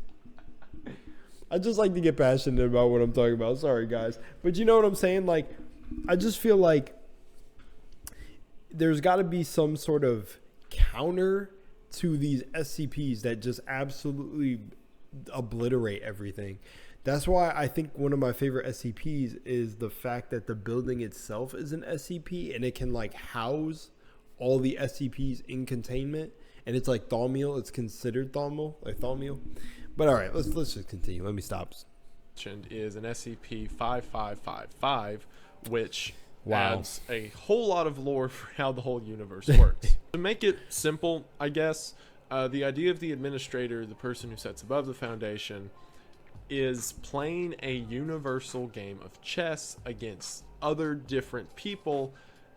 [SPEAKER 1] I just like to get passionate about what I'm talking about. Sorry, guys. But you know what I'm saying? Like, I just feel like there's got to be some sort of counter to these SCPs that just absolutely obliterate everything. That's why I think one of my favorite SCPs is the fact that the building itself is an SCP, and it can like house all the SCPs in containment, and it's like Thaumiel. It's considered Thaumiel. But all right, let's just continue. Let me stop.
[SPEAKER 2] Is an SCP-5555, which adds a whole lot of lore for how the whole universe works. To make it simple, I guess, the idea of the administrator, the person who sits above the foundation, is playing a universal game of chess against other different people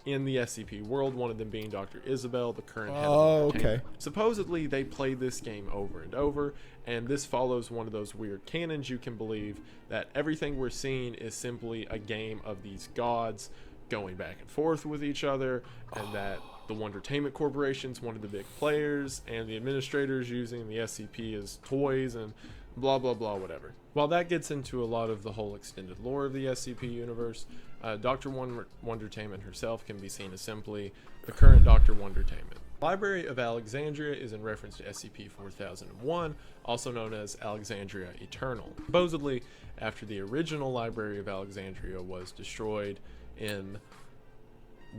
[SPEAKER 2] in the SCP world, one of them being Dr. Isabel, the current head of the
[SPEAKER 1] okay.
[SPEAKER 2] Supposedly, they play this game over and over, and this follows one of those weird canons you can believe that everything we're seeing is simply a game of these gods going back and forth with each other, and that the Wondertainment Corporation's one of the big players, and the administrators using the SCP as toys, and blah, blah, blah, whatever. While that gets into a lot of the whole extended lore of the SCP universe, Dr. Wondertainment herself can be seen as simply the current Dr. Wondertainment. Library of Alexandria is in reference to SCP-4001, also known as Alexandria Eternal. Supposedly, after the original Library of Alexandria was destroyed in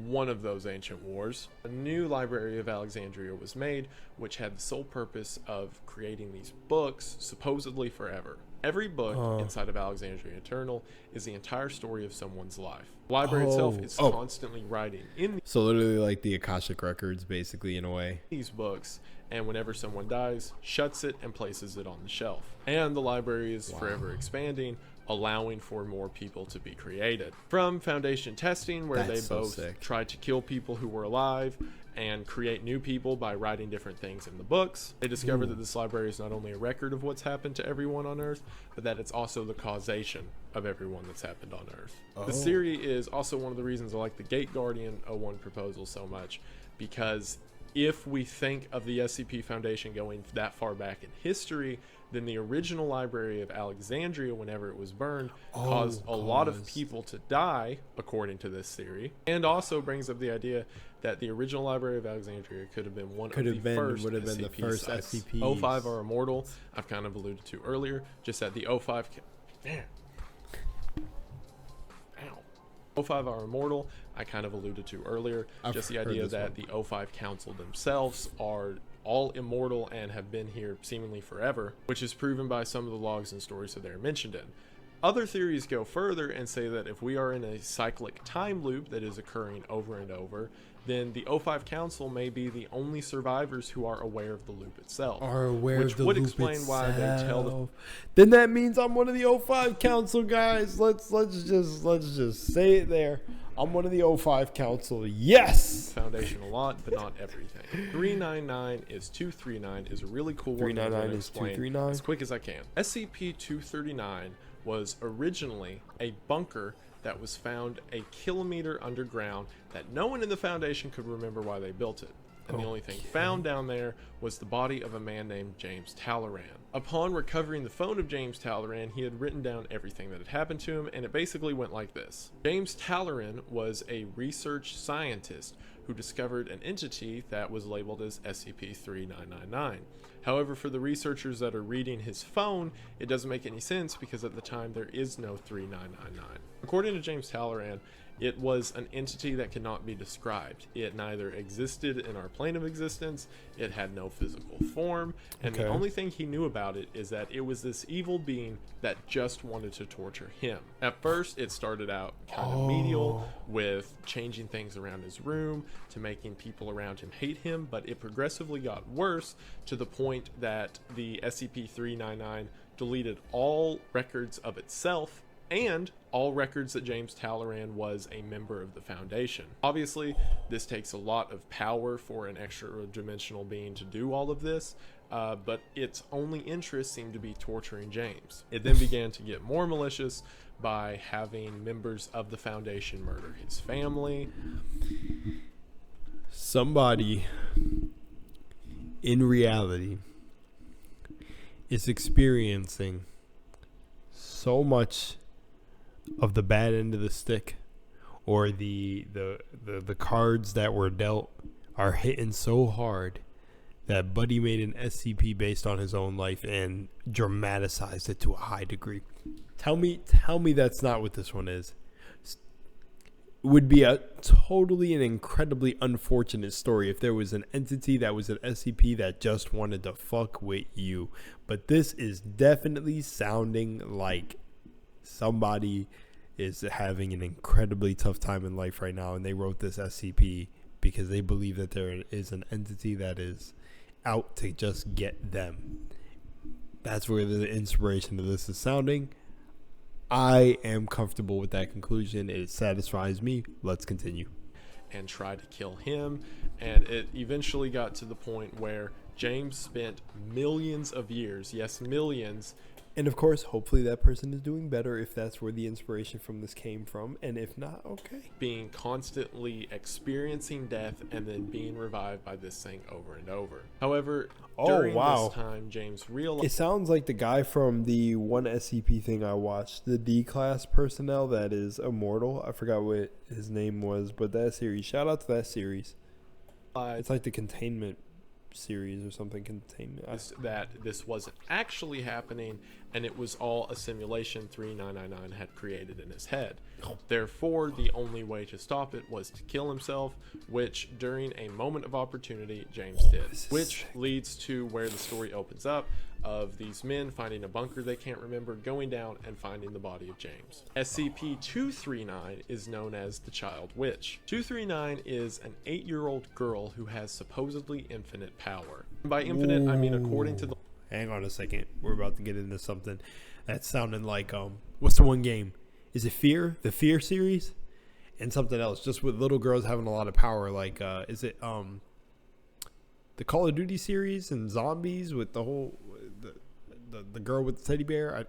[SPEAKER 2] one of those ancient wars. A new Library of Alexandria was made, which had the sole purpose of creating these books, supposedly forever. Every book inside of Alexandria Eternal is the entire story of someone's life. The library itself is constantly writing in
[SPEAKER 1] So literally like the Akashic records, basically, in a way.
[SPEAKER 2] these books, and whenever someone dies, shuts it and places it on the shelf. And the library is forever expanding, allowing for more people to be created. From Foundation testing, where
[SPEAKER 1] That's
[SPEAKER 2] they
[SPEAKER 1] so
[SPEAKER 2] both
[SPEAKER 1] sick.
[SPEAKER 2] tried to kill people who were alive and create new people by writing different things in the books, they discovered that this library is not only a record of what's happened to everyone on Earth, but that it's also the causation of everyone that's happened on Earth. This theory is also one of the reasons I like the Gate Guardian 01 proposal so much, because if we think of the SCP Foundation going that far back in history, then the original Library of Alexandria, whenever it was burned, caused a lot of people to die, according to this theory, and also brings up the idea that the original Library of Alexandria could have been one of the first
[SPEAKER 1] would have been the
[SPEAKER 2] SCP
[SPEAKER 1] first
[SPEAKER 2] sites.
[SPEAKER 1] SCPs.
[SPEAKER 2] 05 are immortal. I've kind of alluded to earlier, just that the 05... Man. Ow. 05 are immortal. I kind of alluded to earlier, just the
[SPEAKER 1] heard
[SPEAKER 2] idea
[SPEAKER 1] this
[SPEAKER 2] that the 05 Council themselves are all immortal and have been here seemingly forever, which is proven by some of the logs and stories that they're mentioned in. Other theories go further and say that if we are in a cyclic time loop that is occurring over and over, then the 05 Council may be the only survivors who are aware of the loop itself. Which would explain why they tell the...
[SPEAKER 1] Then that means I'm one of the 05 Council guys. Let's just say it there. I'm one of the 05 Council. Yes.
[SPEAKER 2] Foundation a lot, but not everything. 399 is 239 is a really cool one.
[SPEAKER 1] 399 is 239
[SPEAKER 2] as quick as I can. SCP-239 was originally a bunker that was found a kilometer underground that no one in the Foundation could remember why they built it. And the only thing found down there was the body of a man named James Talleyrand. Upon recovering the phone of James Talleyrand, he had written down everything that had happened to him, and it basically went like this. James Talleyrand was a research scientist who discovered an entity that was labeled as SCP-3999. However, for the researchers that are reading his phone, it doesn't make any sense because at the time there is no 3999. According to James Talleyrand, it was an entity that could not be described. It neither existed in our plane of existence, it had no physical form, and the only thing he knew about it is that it was this evil being that just wanted to torture him. At first, it started out kind of menial, with changing things around his room to making people around him hate him, but it progressively got worse to the point that the SCP-399 deleted all records of itself and all records that James Talleyrand was a member of the Foundation. Obviously, this takes a lot of power for an extra-dimensional being to do all of this, but its only interest seemed to be torturing James. It then began to get more malicious by having members of the Foundation murder his family.
[SPEAKER 1] Somebody in reality is experiencing so much of the bad end of the stick, or the cards that were dealt are hitting so hard that Buddy made an SCP based on his own life and dramatized it to a high degree. Tell me that's not what this one is. It would be a totally and incredibly unfortunate story if there was an entity that was an SCP that just wanted to fuck with you. But this is definitely sounding like somebody is having an incredibly tough time in life right now, and they wrote this SCP because they believe that there is an entity that is out to just get them. That's where the inspiration of this is sounding. I am comfortable with that conclusion. It satisfies me. Let's continue.
[SPEAKER 2] And tried to kill him, and it eventually got to the point where James spent millions of years, yes, millions.
[SPEAKER 1] And of course, hopefully that person is doing better if that's where the inspiration from this came from. And if not, okay.
[SPEAKER 2] Being constantly experiencing death and then being revived by this thing over and over. However, during this time, James realized...
[SPEAKER 1] It sounds like the guy from the one SCP thing I watched, the D-class personnel that is immortal. I forgot what his name was, but that series. Shout out to that series. It's like the containment series or something.
[SPEAKER 2] That this wasn't actually happening, and it was all a simulation 3999 had created in his head. Therefore, the only way to stop it was to kill himself, which during a moment of opportunity, James did. Which leads to where the story opens up of these men finding a bunker they can't remember, going down and finding the body of James. SCP-239 is known as the Child Witch. 239 is an 8-year-old girl who has supposedly infinite power. By infinite, I mean according to the...
[SPEAKER 1] Hang on a second. We're about to get into something that's sounding like, what's the one game? Is it Fear? The Fear series? And something else, just with little girls having a lot of power. Like, is it the Call of Duty series and zombies with the whole... The girl with the teddy bear,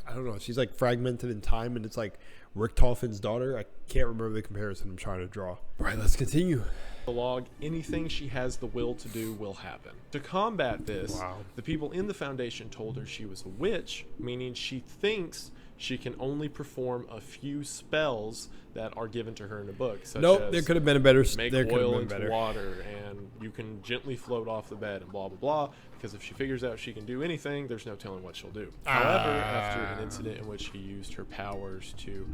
[SPEAKER 1] I don't know. She's like fragmented in time, and it's like Richtofen's daughter. I can't remember the comparison I'm trying to draw. All right, let's continue.
[SPEAKER 2] The log, anything she has the will to do will happen. To combat this, the people in the Foundation told her she was a witch, meaning she thinks she can only perform a few spells that are given to her in a book. Such as
[SPEAKER 1] there could have been a better.
[SPEAKER 2] Make oil into water, and you can gently float off the bed, and blah blah blah. Because if she figures out she can do anything, there's no telling what she'll do. However, after an incident in which she used her powers to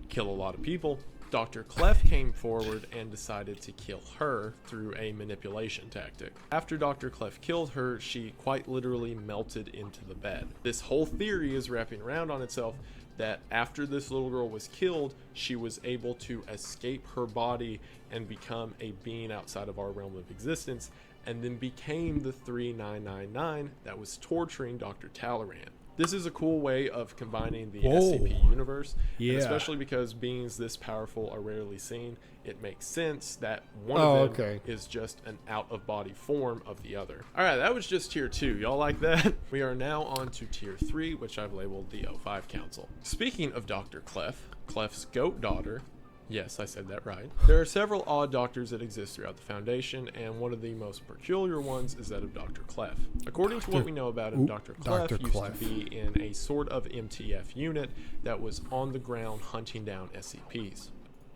[SPEAKER 2] kill a lot of people, Dr. Clef came forward and decided to kill her through a manipulation tactic. After Dr. Clef killed her, she quite literally melted into the bed. This whole theory is wrapping around on itself that after this little girl was killed, she was able to escape her body and become a being outside of our realm of existence, and then became the 3999 that was torturing Dr. Talleyrand. This is a cool way of combining the SCP universe, and especially because beings this powerful are rarely seen, it makes sense that one of them is just an out-of-body form of the other. Alright, that was just Tier 2. Y'all like that? We are now on to Tier 3, which I've labeled the O5 Council. Speaking of Dr. Clef, Clef's goat daughter, yes, I said that right. There are several odd doctors that exist throughout the Foundation, and one of the most peculiar ones is that of Dr. Clef. According to what we know about him, Dr. Clef used to be in a sort of MTF unit that was on the ground hunting down SCPs.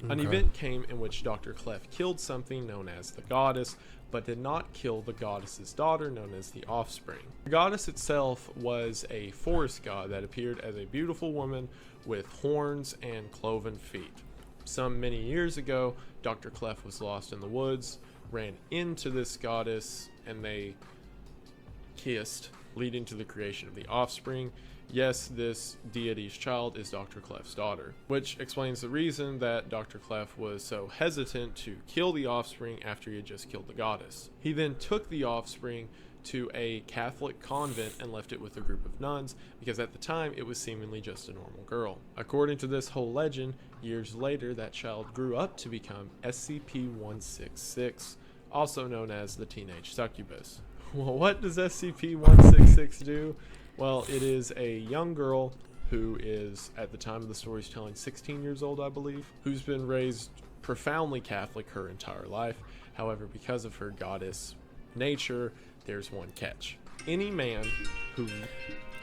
[SPEAKER 2] An event came in which Dr. Clef killed something known as the Goddess, but did not kill the Goddess's daughter known as the Offspring. The Goddess itself was a forest god that appeared as a beautiful woman with horns and cloven feet. Some many years ago, Dr. Clef was lost in the woods, ran into this goddess, and they kissed, leading to the creation of the Offspring. Yes, this deity's child is Dr. Clef's daughter, which explains the reason that Dr. Clef was so hesitant to kill the Offspring after he had just killed the goddess. He then took the Offspring to a Catholic convent and left it with a group of nuns because at the time it was seemingly just a normal girl. According to this whole legend, years later that child grew up to become SCP-166, also known as the Teenage Succubus. Well, what does SCP-166 do? Well, it is a young girl who is, at the time of the story's telling, 16 years old, I believe, who's been raised profoundly Catholic her entire life. However, because of her goddess nature, there's one catch. Any man who...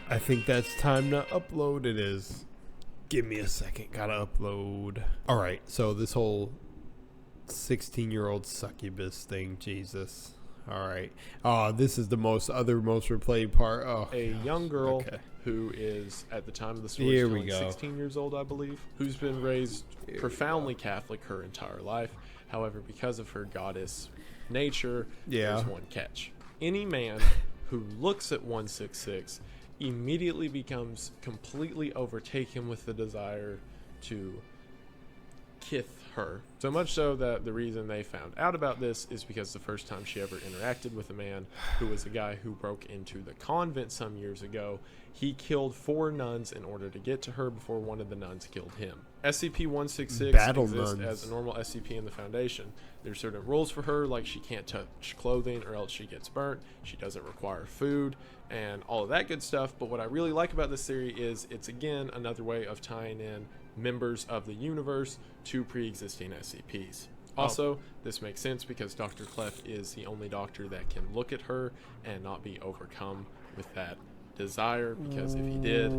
[SPEAKER 1] I think that's time to upload. It is. Give me a second. Gotta upload. Alright, so this whole 16-year-old succubus thing, Jesus. Alright. This is the most replayed part.
[SPEAKER 2] A young girl who is, at the time of the story, 16 years old, I believe, who's been raised profoundly Catholic her entire life. However, because of her goddess nature, there's one catch. Any man who looks at 166 immediately becomes completely overtaken with the desire to kiss her. So much so that the reason they found out about this is because the first time she ever interacted with a man, who was a guy who broke into the convent some years ago, he killed 4 nuns in order to get to her before one of the nuns killed him. SCP-166 exists as a normal SCP in the Foundation. There's certain rules for her, like she can't touch clothing or else she gets burnt, she doesn't require food, and all of that good stuff. But what I really like about this theory is it's, again, another way of tying in members of the universe to pre-existing SCPs. Also, this makes sense because Dr. Clef is the only doctor that can look at her and not be overcome with that desire, because if he did,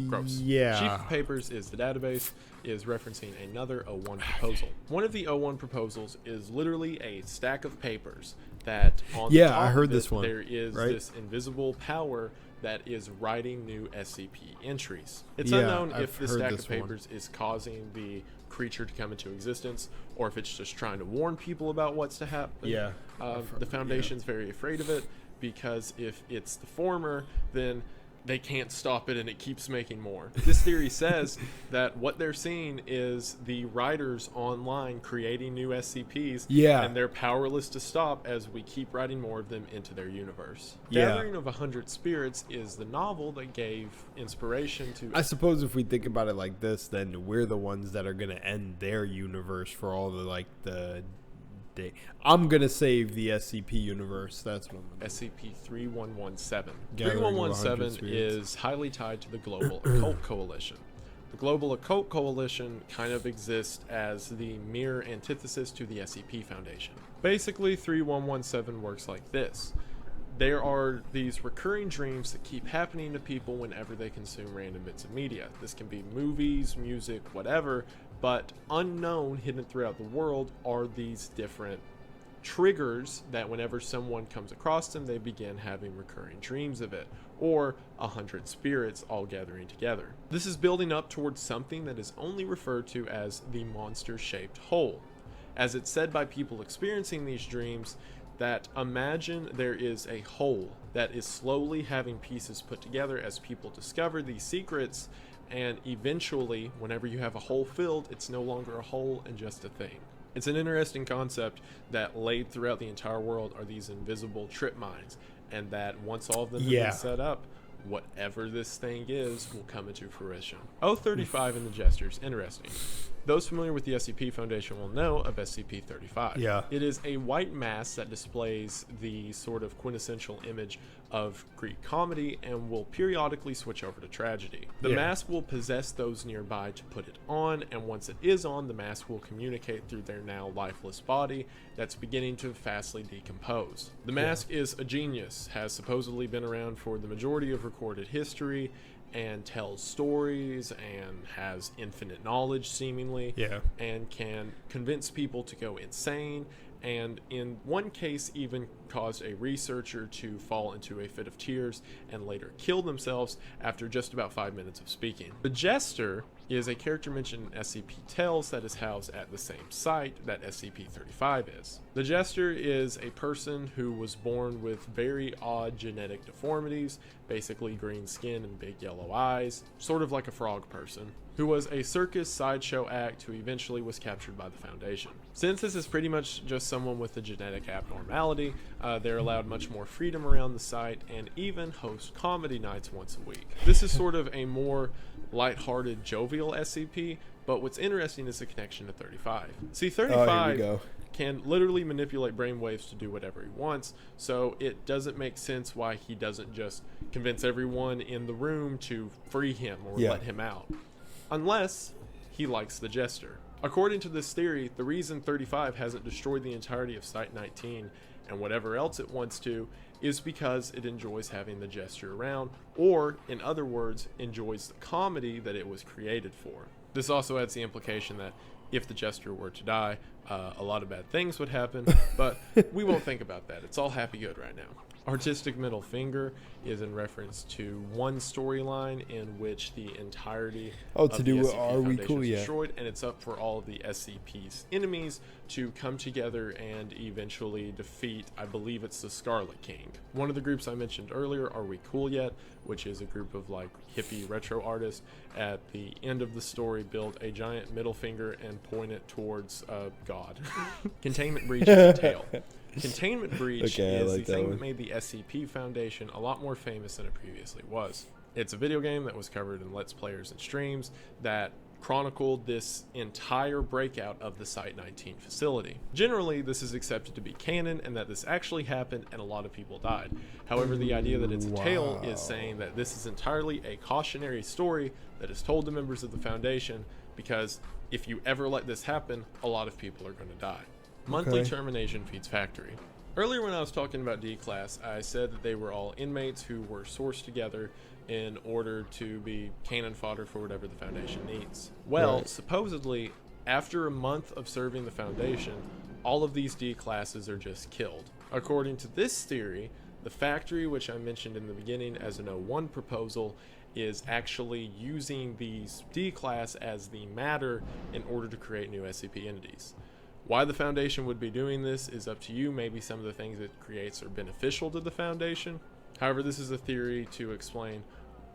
[SPEAKER 2] gross. Chief of Papers is the database, is referencing another O1 proposal. One of the O1 proposals is literally a stack of papers that on the top
[SPEAKER 1] I heard
[SPEAKER 2] of it,
[SPEAKER 1] this one.
[SPEAKER 2] there is this invisible power that is writing new SCP entries. It's
[SPEAKER 1] Yeah,
[SPEAKER 2] unknown
[SPEAKER 1] I've
[SPEAKER 2] if the
[SPEAKER 1] heard
[SPEAKER 2] stack
[SPEAKER 1] this
[SPEAKER 2] of papers is causing the creature to come into existence, or if it's just trying to warn people about what's to happen.
[SPEAKER 1] Yeah,
[SPEAKER 2] The Foundation's very afraid of it, because if it's the former, then they can't stop it and it keeps making more. This theory says that what they're seeing is the writers online creating new SCPs,
[SPEAKER 1] Yeah.
[SPEAKER 2] and they're powerless to stop as we keep writing more of them into their universe.
[SPEAKER 1] Yeah.
[SPEAKER 2] Gathering of 100 Spirits is the novel that gave inspiration to...
[SPEAKER 1] I suppose if we think about it like this, then we're the ones that are going to end their universe for all the, like, the... I'm going to save the SCP universe. That's what I'm going to do.
[SPEAKER 2] SCP-3117.
[SPEAKER 1] Gathering of 100
[SPEAKER 2] 3117
[SPEAKER 1] spirits.
[SPEAKER 2] is highly tied to the Global Occult Coalition. The Global Occult Coalition kind of exists as the mirror antithesis to the SCP Foundation. Basically, 3117 works like this. There are these recurring dreams that keep happening to people whenever they consume random bits of media. This can be movies, music, whatever, but unknown, hidden throughout the world, are these different triggers that whenever someone comes across them, they begin having recurring dreams of it, or 100 spirits all gathering together. This is building up towards something that is only referred to as the monster-shaped hole. As it's said by people experiencing these dreams, that imagine there is a hole that is slowly having pieces put together as people discover these secrets, and eventually, whenever you have a hole filled, it's no longer a hole and just a thing. It's an interesting concept that laid throughout the entire world are these invisible trip mines, and that once all of them have been set up, whatever this thing is will come into fruition. 035 in the Jesters, interesting. Those familiar with the SCP Foundation will know of SCP-35.
[SPEAKER 1] Yeah.
[SPEAKER 2] It is a white mask that displays the sort of quintessential image of Greek comedy and will periodically switch over to tragedy. The mask will possess those nearby to put it on, and once it is on, the mask will communicate through their now lifeless body that's beginning to fastly decompose. The mask is a genius, has supposedly been around for the majority of recorded history, and tells stories and has infinite knowledge seemingly, and can convince people to go insane, and in one case even caused a researcher to fall into a fit of tears and later kill themselves after just about 5 minutes of speaking. The Jester is a character mentioned in SCP Tales that is housed at the same site that SCP-35 is. The Jester is a person who was born with very odd genetic deformities, basically green skin and big yellow eyes, sort of like a frog person, who was a circus sideshow act who eventually was captured by the Foundation. Since this is pretty much just someone with a genetic abnormality, they're allowed much more freedom around the site and even host comedy nights once a week. This is sort of a more lighthearted, jovial SCP, but what's interesting is the connection to 35. See, 35 can literally manipulate brainwaves to do whatever he wants, so it doesn't make sense why he doesn't just convince everyone in the room to free him or let him out. Unless he likes the Jester. According to this theory, the reason 35 hasn't destroyed the entirety of Site-19 and whatever else it wants to is because it enjoys having the Jester around, or, in other words, enjoys the comedy that it was created for. This also adds the implication that if the Jester were to die, a lot of bad things would happen, but we won't think about that. It's all happy good right now. Artistic Middle Finger is in reference to one storyline in which the entirety of the SCP Foundation is destroyed, and it's up for all of the SCP's enemies to come together and eventually defeat, I believe it's the Scarlet King. One of the groups I mentioned earlier, Are We Cool Yet?, which is a group of like hippie retro artists, at the end of the story build a giant middle finger and point it towards God. Containment Breach is a tail. Containment Breach is the thing that made the SCP Foundation a lot more famous than it previously was. It's a video game that was covered in Let's Players and streams that chronicled this entire breakout of the Site-19 facility. Generally, this is accepted to be canon and that this actually happened and a lot of people died. However, the idea that it's a tale is saying that this is entirely a cautionary story that is told to members of the Foundation, because if you ever let this happen, a lot of people are going to die. Monthly termination feeds factory. Earlier when I was talking about D-Class, I said that they were all inmates who were sourced together in order to be cannon fodder for whatever the Foundation needs. Well, supposedly, after a month of serving the Foundation, all of these D-Classes are just killed. According to this theory, The factory, which I mentioned in the beginning as an O1 proposal, is actually using these D-class as the matter in order to create new SCP entities. Why the Foundation would be doing this is up to you. Maybe some of the things it creates are beneficial to the Foundation. However, this is a theory to explain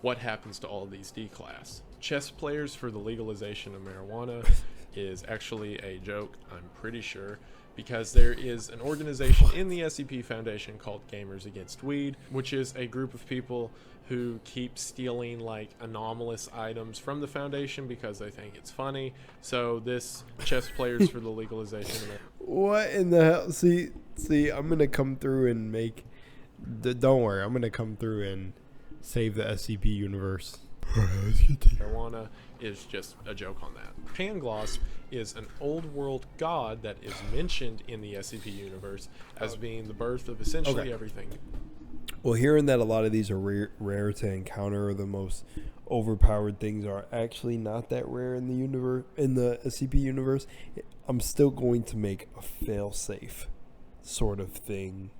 [SPEAKER 2] what happens to all of these D-class. Chess players for the legalization of marijuana is actually a joke, I'm pretty sure, because there is an organization in the SCP Foundation called Gamers Against Weed, which is a group of people who keep stealing like anomalous items from the Foundation because they think it's funny. So this chess players for the legalization of
[SPEAKER 1] What in the hell? See, I'm gonna come through and make. Don't worry, I'm gonna come through and save the SCP universe.
[SPEAKER 2] marijuana is just a joke on that. Pangloss is an old world god that is mentioned in the SCP universe as being the birth of essentially everything.
[SPEAKER 1] Well, hearing that a lot of these are rare to encounter, or the most overpowered things are actually not that rare in the universe, in the SCP universe, I'm still going to make a fail-safe sort of thing.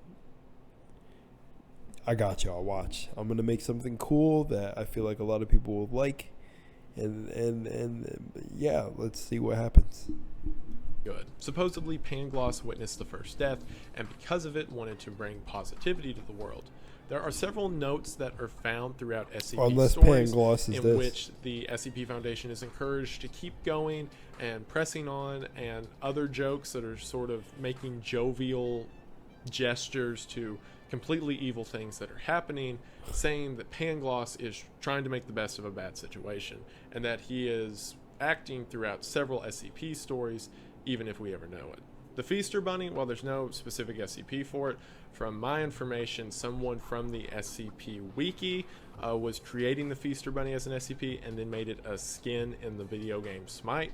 [SPEAKER 1] I got y'all. Watch. I'm gonna make something cool that I feel like a lot of people will like, and yeah, let's see what happens.
[SPEAKER 2] Good. Supposedly, Pangloss witnessed the first death, and because of it, wanted to bring positivity to the world. There are several notes that are found throughout SCP
[SPEAKER 1] Unless
[SPEAKER 2] stories
[SPEAKER 1] Pangloss is
[SPEAKER 2] in
[SPEAKER 1] this.
[SPEAKER 2] which the SCP Foundation is encouraged to keep going and pressing on, and other jokes that are sort of making jovial gestures to completely evil things that are happening, saying that Pangloss is trying to make the best of a bad situation, and that he is acting throughout several SCP stories, even if we ever know it. The Feaster Bunny, while there's no specific SCP for it, from my information, someone from the SCP Wiki was creating the Feaster Bunny as an SCP and then made it a skin in the video game Smite.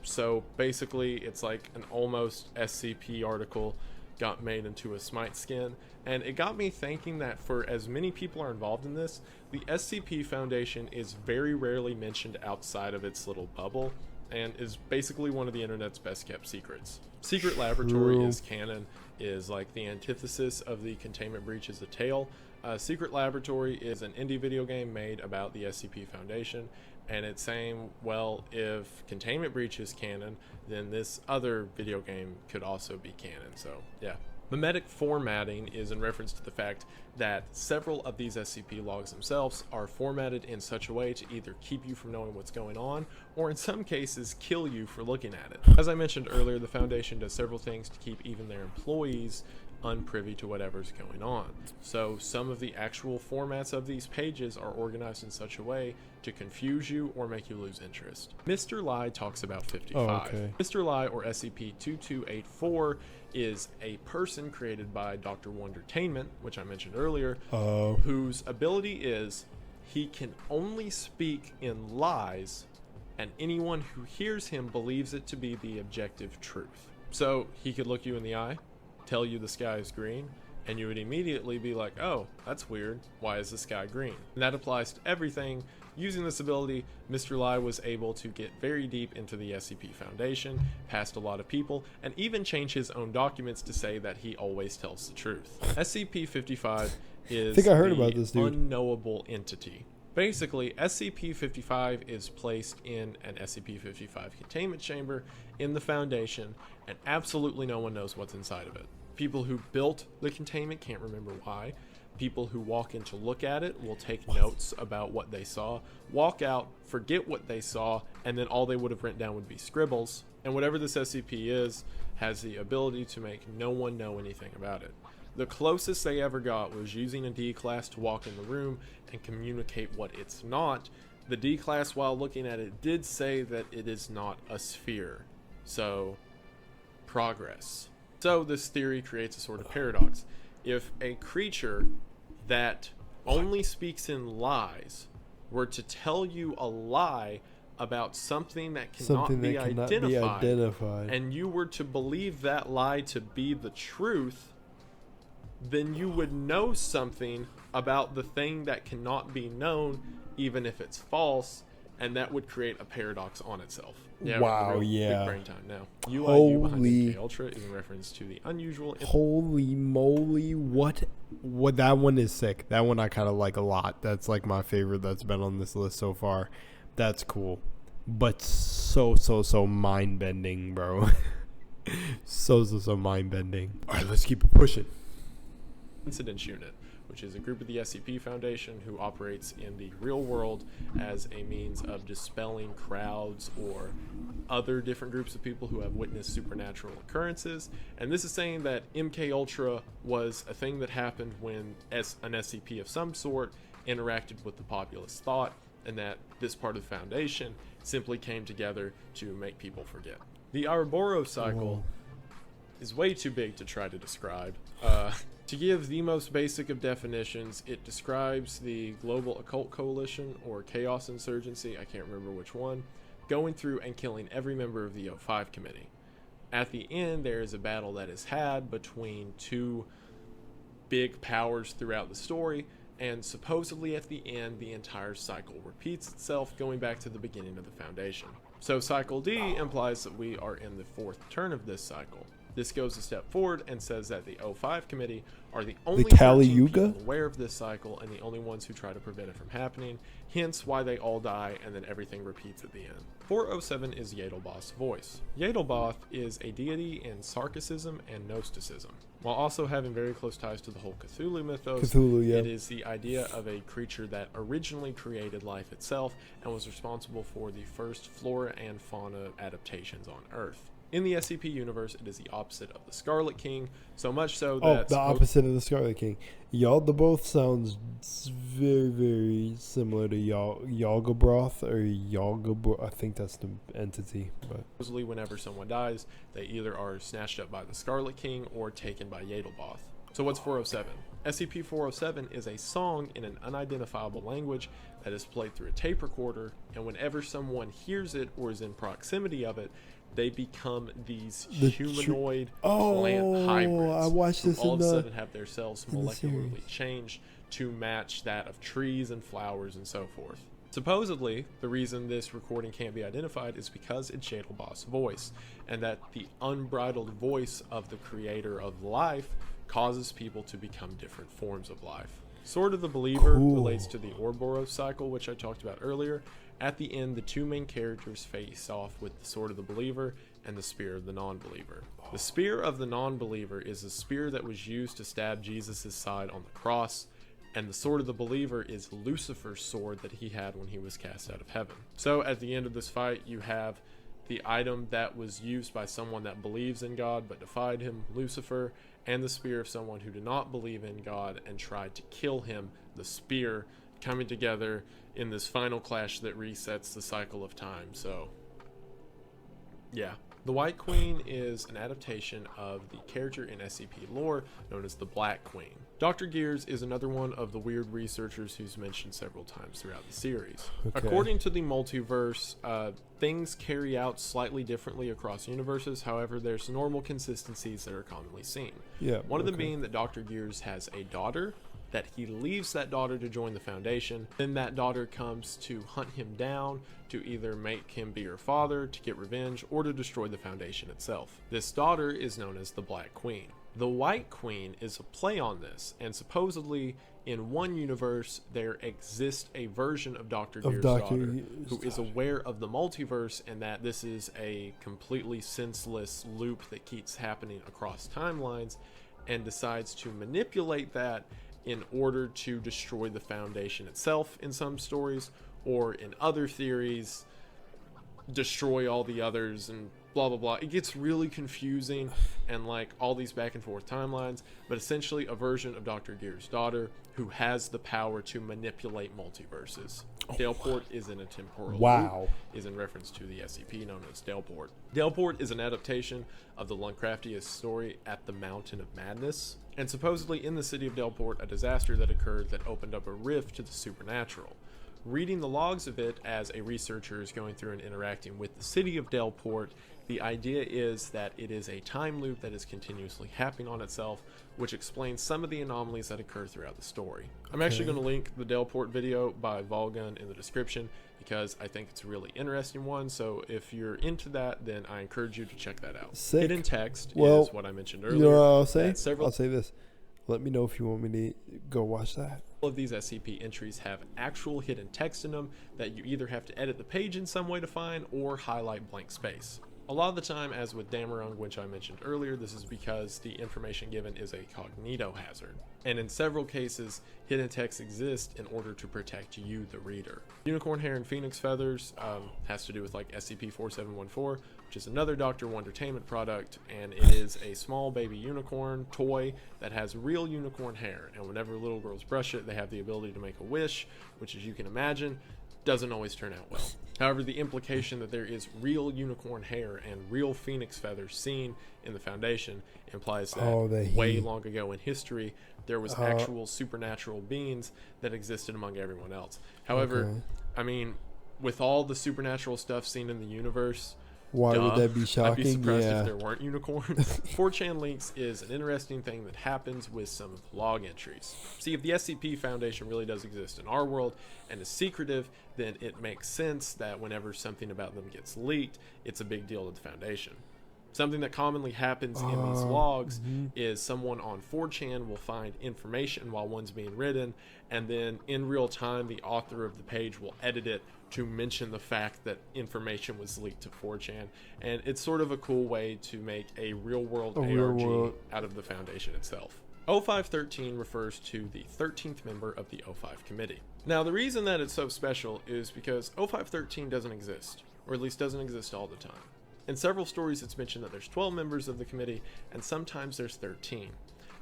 [SPEAKER 2] So basically, it's like an almost SCP article got made into a Smite skin, and it got me thinking that for as many people are involved in this, the SCP Foundation is very rarely mentioned outside of its little bubble, and is basically one of the internet's best kept secrets. Secret Laboratory is canon, is like the antithesis of the Containment Breach is a tale. Secret Laboratory is an indie video game made about the SCP Foundation, and it's saying, well, if Containment Breach is canon, then this other video game could also be canon. So yeah. Memetic formatting is in reference to the fact that several of these SCP logs themselves are formatted in such a way to either keep you from knowing what's going on, or in some cases kill you for looking at it. As I mentioned earlier, the Foundation does several things to keep even their employees unprivy to whatever's going on. So some of the actual formats of these pages are organized in such a way to confuse you or make you lose interest. Mr. Lie talks about 55.
[SPEAKER 1] Oh, okay.
[SPEAKER 2] Mr. Lie, or SCP-2284, is a person created by Dr. Wondertainment, which I mentioned earlier, whose ability is he can only speak in lies, and anyone who hears him believes it to be the objective truth. So he could look you in the eye, tell you the sky is green, and you would immediately be like, oh, that's weird, why is the sky green? And that applies to everything. Using this ability, Mr. Lie was able to get very deep into the SCP Foundation, past a lot of people, and even change his own documents to say that he always tells the truth. SCP-55 is
[SPEAKER 1] I heard about this dude.
[SPEAKER 2] unknowable entity. Basically, SCP-55 is placed in an SCP-55 containment chamber in the Foundation, and absolutely no one knows what's inside of it. People who built the containment can't remember why. People who walk in to look at it will take notes about what they saw, walk out, forget what they saw, and then all they would have written down would be scribbles. And whatever this SCP is, has the ability to make no one know anything about it. The closest they ever got was using a D-class to walk in the room and communicate what it's not. The D-class, while looking at it, did say that it is not a sphere. So, progress. So this theory creates a sort of paradox. If a creature that only speaks in lies were to tell you a lie about something that cannot be identified, and you were to believe that lie to be the truth, then you would know something about the thing that cannot be known, even if it's false, and that would create a paradox on itself. Yeah,
[SPEAKER 1] Wow,
[SPEAKER 2] real
[SPEAKER 1] yeah.
[SPEAKER 2] Big brain time now. UIU behind
[SPEAKER 1] Holy-
[SPEAKER 2] MK Ultra is in reference to the unusual.
[SPEAKER 1] Holy moly, what that one is sick. That one I kind of like a lot. That's like my favorite that's been on this list so far. That's cool. But so mind bending, bro. so mind bending. All right, let's keep it pushing.
[SPEAKER 2] Incidents Unit, which is a group of the SCP Foundation who operates in the real world as a means of dispelling crowds or other different groups of people who have witnessed supernatural occurrences. And this is saying that MK Ultra was a thing that happened when an SCP of some sort interacted with the populace thought, and that this part of the Foundation simply came together to make people forget. The Ouroboros cycle is way too big to try to describe. To give the most basic of definitions, it describes the Global Occult Coalition, or Chaos Insurgency, I can't remember which one, going through and killing every member of the O5 committee. At the end, there is a battle that is had between two big powers throughout the story, and supposedly at the end, the entire cycle repeats itself, going back to the beginning of the Foundation. So Cycle D implies that we are in the fourth turn of this cycle. This goes a step forward and says that the O5 committee are the only 13 people aware of this cycle and the only ones who try to prevent it from happening, hence why they all die and then everything repeats at the end. 407 is Yjoldinrelvae's voice. Yjoldinrelvae is a deity in Sarkicism and Gnosticism. While also having very close ties to the whole Cthulhu mythos, it is the idea of a creature that originally created life itself and was responsible for the first flora and fauna adaptations on Earth. In the SCP universe, it is the opposite of the Scarlet King, so much so that...
[SPEAKER 1] the opposite of the Scarlet King. The both sounds very similar to Yalgabroth or Yalgabroth. I think that's the entity. But
[SPEAKER 2] supposedly, whenever someone dies, they either are snatched up by the Scarlet King or taken by Yjoldinrelvae. So what's 407? SCP-407 is a song in an unidentifiable language that is played through a tape recorder, and whenever someone hears it or is in proximity of it, they become these humanoid plant hybrids.
[SPEAKER 1] I watched this
[SPEAKER 2] who all of a sudden have their cells molecularly changed to match that of trees and flowers and so forth. Supposedly, the reason this recording can't be identified is because it's Yjoldinrelvae's voice, and that the unbridled voice of the creator of life causes people to become different forms of life. Sword of the Believer relates to the Ouroboros cycle, which I talked about earlier. At the end, the two main characters face off with the Sword of the Believer and the Spear of the Non-Believer. The Spear of the Non-Believer is a spear that was used to stab Jesus' side on the cross, and the Sword of the Believer is Lucifer's sword that he had when he was cast out of heaven. So at the end of this fight, you have the item that was used by someone that believes in God but defied him, Lucifer, and the spear of someone who did not believe in God and tried to kill him, the spear, coming together in this final clash that resets the cycle of time. So yeah. The White Queen is an adaptation of the character in SCP lore known as the Black Queen. Dr. Gears is another one of the weird researchers who's mentioned several times throughout the series. According to the multiverse, things carry out slightly differently across universes. However, there's normal consistencies that are commonly seen. One of them being that Dr. Gears has a daughter, that he leaves that daughter to join the Foundation. Then that daughter comes to hunt him down, to either make him be her father, to get revenge, or to destroy the Foundation itself. This daughter is known as the Black Queen. The White Queen is a play on this, and supposedly in one universe there exists a version of Dr. Gears' daughter who is aware of the multiverse, and that this is a completely senseless loop that keeps happening across timelines, and decides to manipulate that in order to destroy the Foundation itself in some stories, or in other theories, destroy all the others and blah blah blah. It gets really confusing and like all these back and forth timelines, but essentially a version of Dr. Gears' daughter who has the power to manipulate multiverses. Delport is in a temporal loop, is in reference to the SCP known as Delport. Delport is an adaptation of the Lovecraftian story At the Mountain of Madness, and supposedly in the city of Delport, a disaster that occurred that opened up a rift to the supernatural. Reading the logs of it as a researcher is going through and interacting with the city of Delport The idea is that it is a time loop that is continuously happening on itself, which explains some of the anomalies that occur throughout the story. I'm actually going to link the Delport video by Volgun in the description because I think it's a really interesting one. So if you're into that, then I encourage you to check that out.
[SPEAKER 1] Sick.
[SPEAKER 2] Hidden text
[SPEAKER 1] Well,
[SPEAKER 2] is what I mentioned earlier.
[SPEAKER 1] You know what I'll say?
[SPEAKER 2] Several
[SPEAKER 1] I'll say this. Let me know if you want me to go watch that.
[SPEAKER 2] All of these SCP entries have actual hidden text in them that you either have to edit the page in some way to find or highlight blank space. A lot of the time, as with Damarung, which I mentioned earlier, this is because the information given is a cognitohazard. And in several cases, hidden text exists in order to protect you, the reader. Unicorn hair and phoenix feathers has to do with like SCP-4714, which is another Dr. Wondertainment product, and it is a small baby unicorn toy that has real unicorn hair. And whenever little girls brush it, they have the ability to make a wish, which, as you can imagine, doesn't always turn out well. However, the implication that there is real unicorn hair and real phoenix feathers seen in the Foundation implies that way long ago in history, there was actual supernatural beings that existed among everyone else. However, I mean, with all the supernatural stuff seen in the universe,
[SPEAKER 1] why would that be shocking?
[SPEAKER 2] I'd be surprised if there weren't unicorns. 4chan links is an interesting thing that happens with some of the log entries. See, if the SCP Foundation really does exist in our world and is secretive, then it makes sense that whenever something about them gets leaked, it's a big deal to the Foundation. Something that commonly happens in these logs is someone on 4chan will find information while one's being written, and then in real time, the author of the page will edit it to mention the fact that information was leaked to 4chan. And it's sort of a cool way to make a real-world ARG out of the Foundation itself. 0513 refers to the 13th member of the 05 committee. Now, the reason that it's so special is because 0513 doesn't exist, or at least doesn't exist all the time. In several stories, it's mentioned that there's 12 members of the committee, and sometimes there's 13.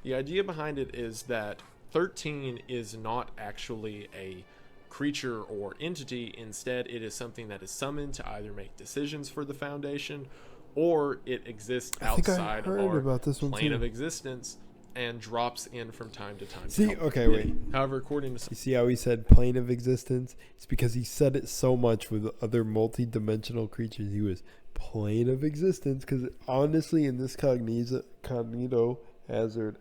[SPEAKER 2] The idea behind it is that 13 is not actually a creature or entity. Instead, it is something that is summoned to either make decisions for the Foundation, or it exists outside of our plane of existence and drops in from time to time.
[SPEAKER 1] See, okay, wait.
[SPEAKER 2] However, according to
[SPEAKER 1] you see how he said plane of existence? It's because he said it so much with other multi-dimensional creatures. He was plane of existence, because honestly, in this cognitohazard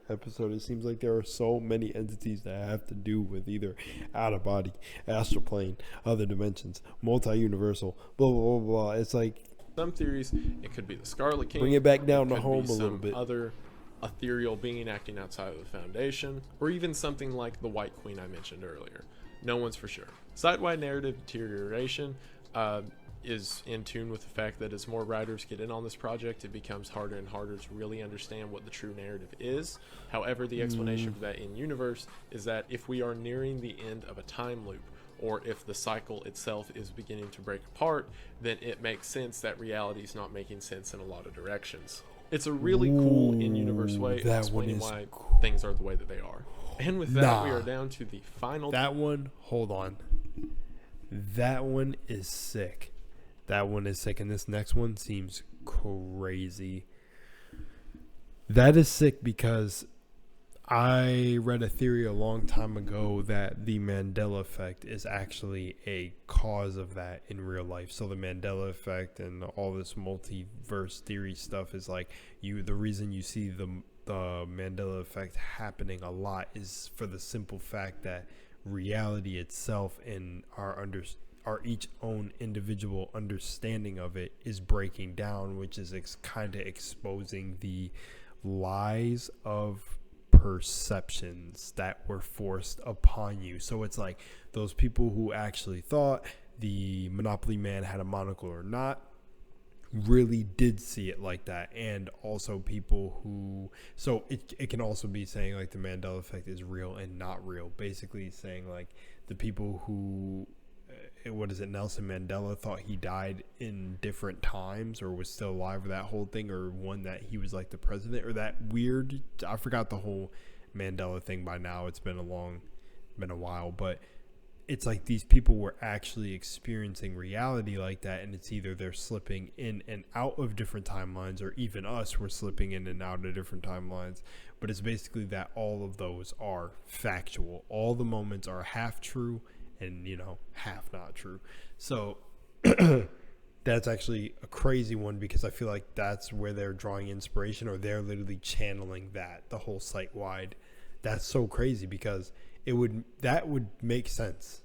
[SPEAKER 1] episode, it seems like there are so many entities that have to do with either out of body, astral plane, other dimensions, multi-universal, blah blah blah blah. It's like
[SPEAKER 2] some theories it could be the Scarlet King,
[SPEAKER 1] bring it back down to home a little bit,
[SPEAKER 2] other ethereal being acting outside of the Foundation, or even something like the White Queen I mentioned earlier. No one's for sure. Site-wide narrative deterioration is in tune with the fact that as more writers get in on this project, it becomes harder and harder to really understand what the true narrative is. However, the explanation for that in universe is that if we are nearing the end of a time loop, or if the cycle itself is beginning to break apart, then it makes sense that reality is not making sense in a lot of directions. It's a really cool in-universe way of explaining why things are the way that they are. And with that, we are down to the final...
[SPEAKER 1] That one, hold on. That one is sick. That one is sick, and this next one seems crazy. That is sick because I read a theory a long time ago that the Mandela effect is actually a cause of that in real life. So the Mandela effect and all this multiverse theory stuff is like the reason you see the Mandela effect happening a lot is for the simple fact that reality itself and our each own individual understanding of it is breaking down, which is kind of exposing the lies of perceptions that were forced upon you. So it's like those people who actually thought the Monopoly Man had a monocle or not really did see it like that. And also people who, so it can also be saying like the Mandela effect is real and not real, basically saying like the people who Nelson Mandela thought he died in different times or was still alive, or that whole thing, or one that he was like the president, or that weird, I forgot the whole Mandela thing by now. It's been a while, but it's like these people were actually experiencing reality like that, and it's either they're slipping in and out of different timelines, or even us, we're slipping in and out of different timelines. But it's basically that all of those are factual. All the moments are half true and half not true. So that's actually a crazy one, because I feel like that's where they're drawing inspiration, or they're literally channeling the whole site wide. That's so crazy, because that would make sense.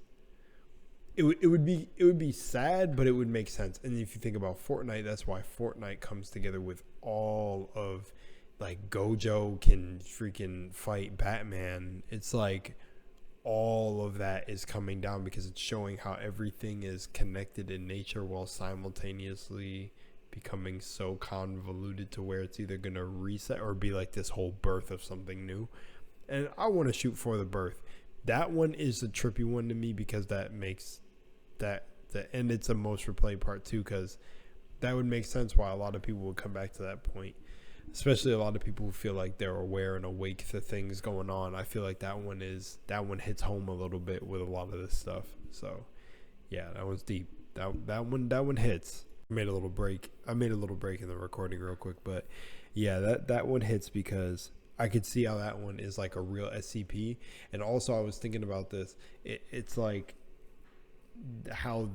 [SPEAKER 1] It would be sad, but it would make sense. And if you think about Fortnite, that's why Fortnite comes together with all of, like, Gojo can freaking fight Batman. It's like all of that is coming down, because it's showing how everything is connected in nature while simultaneously becoming so convoluted to where it's either going to reset or be like this whole birth of something new. And I want to shoot for the birth. That one is a trippy one to me, because that makes and it's a most replayed part too, because that would make sense why a lot of people would come back to that point, especially a lot of people who feel like they're aware and awake to things going on. I feel like that one hits home a little bit with a lot of this stuff. So yeah, that one's deep. That one hits. I made a little break in the recording real quick, but yeah, that one hits, because I could see how that one is like a real SCP. And also, I was thinking about this. It's like how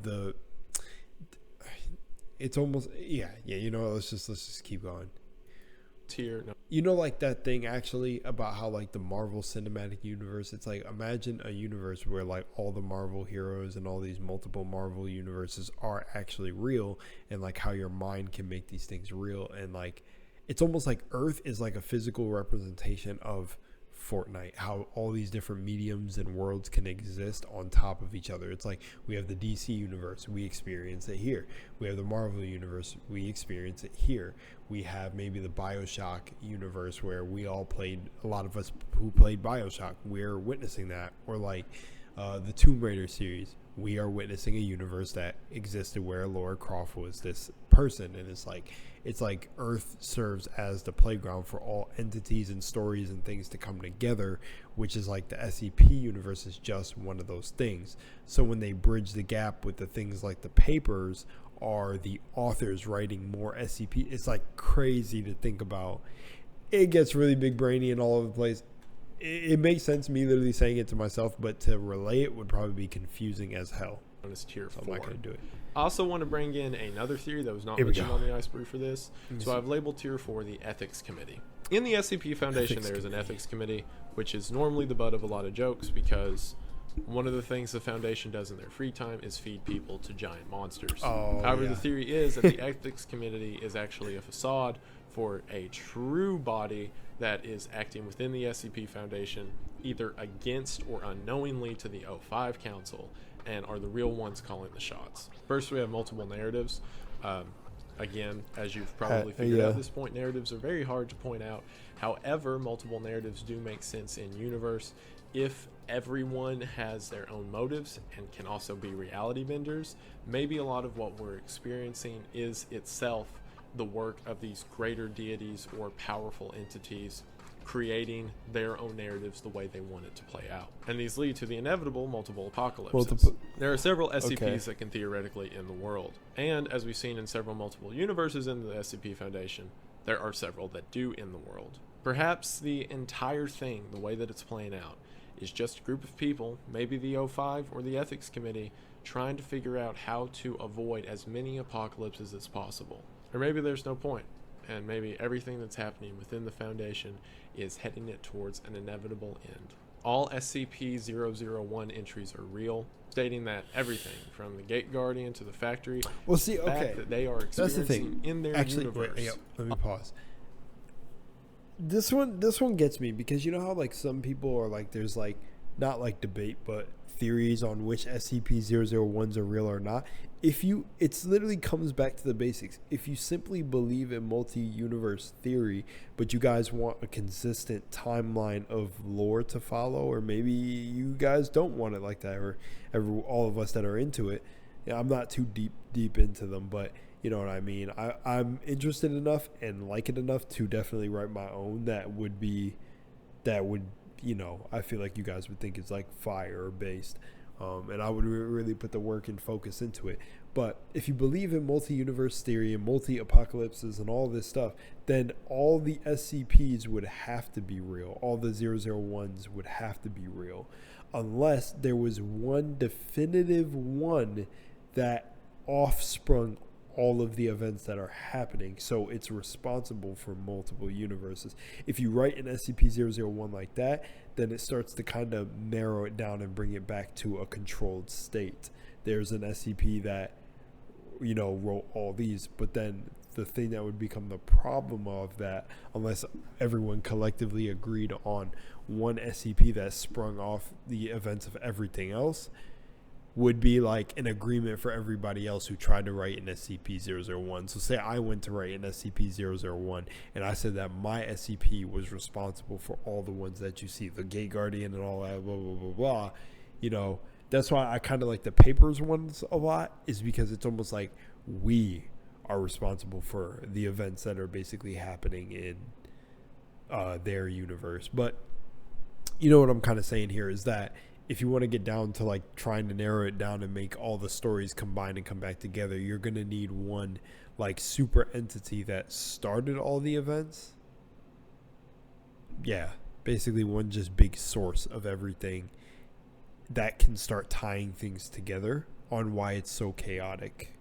[SPEAKER 1] it's almost you know, let's just keep going.
[SPEAKER 2] Tier, no.
[SPEAKER 1] You know, like that thing actually about how, like, the Marvel Cinematic Universe, it's like, imagine a universe where, like, all the Marvel heroes and all these multiple Marvel universes are actually real, and like how your mind can make these things real. And like, it's almost like Earth is like a physical representation of Fortnite, how all these different mediums and worlds can exist on top of each other. It's like, we have the DC universe, we experience it here. We have the Marvel universe, we experience it here. We have maybe the BioShock universe, where we all played, a lot of us who played BioShock, we're witnessing that. Or like the Tomb Raider series, we are witnessing a universe that existed where Lara Croft was this person. And it's like Earth serves as the playground for all entities and stories and things to come together, which is like the SCP universe is just one of those things. So when they bridge the gap with the things like the papers, are the authors writing more SCP. It's like crazy to think about. It gets really big brainy and all over the place. It makes sense, me literally saying it to myself, but to relay it would probably be confusing as hell.
[SPEAKER 2] Tier 4.
[SPEAKER 1] I'm not going to do it.
[SPEAKER 2] I also want to bring in another theory that was not mentioned on the iceberg for this. So I've labeled tier 4 the ethics committee. In the SCP Foundation, there is an ethics committee, which is normally the butt of a lot of jokes, because one of the things the Foundation does in their free time is feed people to giant monsters. However, the theory is that the ethics committee is actually a facade for a true body that is acting within the SCP Foundation, either against or unknowingly to the O5 Council, and are the real ones calling the shots. First, we have multiple narratives. Again, as you've probably figured out at this point, narratives are very hard to point out. However, multiple narratives do make sense in universe if everyone has their own motives and can also be reality benders. Maybe a lot of what we're experiencing is itself the work of these greater deities or powerful entities creating their own narratives the way they want it to play out. And these lead to the inevitable multiple apocalypses. There are several SCPs that can theoretically end the world. And as we've seen in several multiple universes in the SCP Foundation, there are several that do end the world. Perhaps the entire thing, the way that it's playing out, is just a group of people, maybe the O5 or the ethics committee, trying to figure out how to avoid as many apocalypses as possible. Or maybe there's no point, and maybe everything that's happening within the Foundation is heading it towards an inevitable end. All SCP-001 entries are real, stating that everything from the Gate Guardian to the factory, fact that they are experiencing in their universe.
[SPEAKER 1] Let me pause. This one gets me, because you know how, like, some people are like, there's like, not like debate, but theories on which SCP-001s are real or not. It's literally comes back to the basics. If you simply believe in multi-universe theory, but you guys want a consistent timeline of lore to follow, or maybe you guys don't want it like that, or all of us that are into it. Yeah, I'm not too deep into them, but you know what I mean. I'm interested enough and like it enough to definitely write my own that would, you know, I feel like you guys would think it's like fire based. And I would really put the work and focus into it. But if you believe in multi-universe theory and multi-apocalypses and all this stuff, then all the SCPs would have to be real. All the 001s would have to be real. Unless there was one definitive one that offsprung all of the events that are happening. So it's responsible for multiple universes. If you write an SCP-001 like that, then it starts to kind of narrow it down and bring it back to a controlled state. There's an SCP that, you know, wrote all these, but then the thing that would become the problem of that, unless everyone collectively agreed on one SCP that sprung off the events of everything else, would be like an agreement for everybody else who tried to write an SCP-001. So say I went to write an SCP-001 and I said that my SCP was responsible for all the ones that you see, the Gate Guardian and all that, blah, blah, blah, blah. You know, that's why I kind of like the papers ones a lot, is because it's almost like we are responsible for the events that are basically happening in their universe. But you know what I'm kind of saying here is that if you want to get down to like trying to narrow it down and make all the stories combine and come back together, you're going to need one like super entity that started all the events. Yeah, basically one just big source of everything that can start tying things together on why it's so chaotic.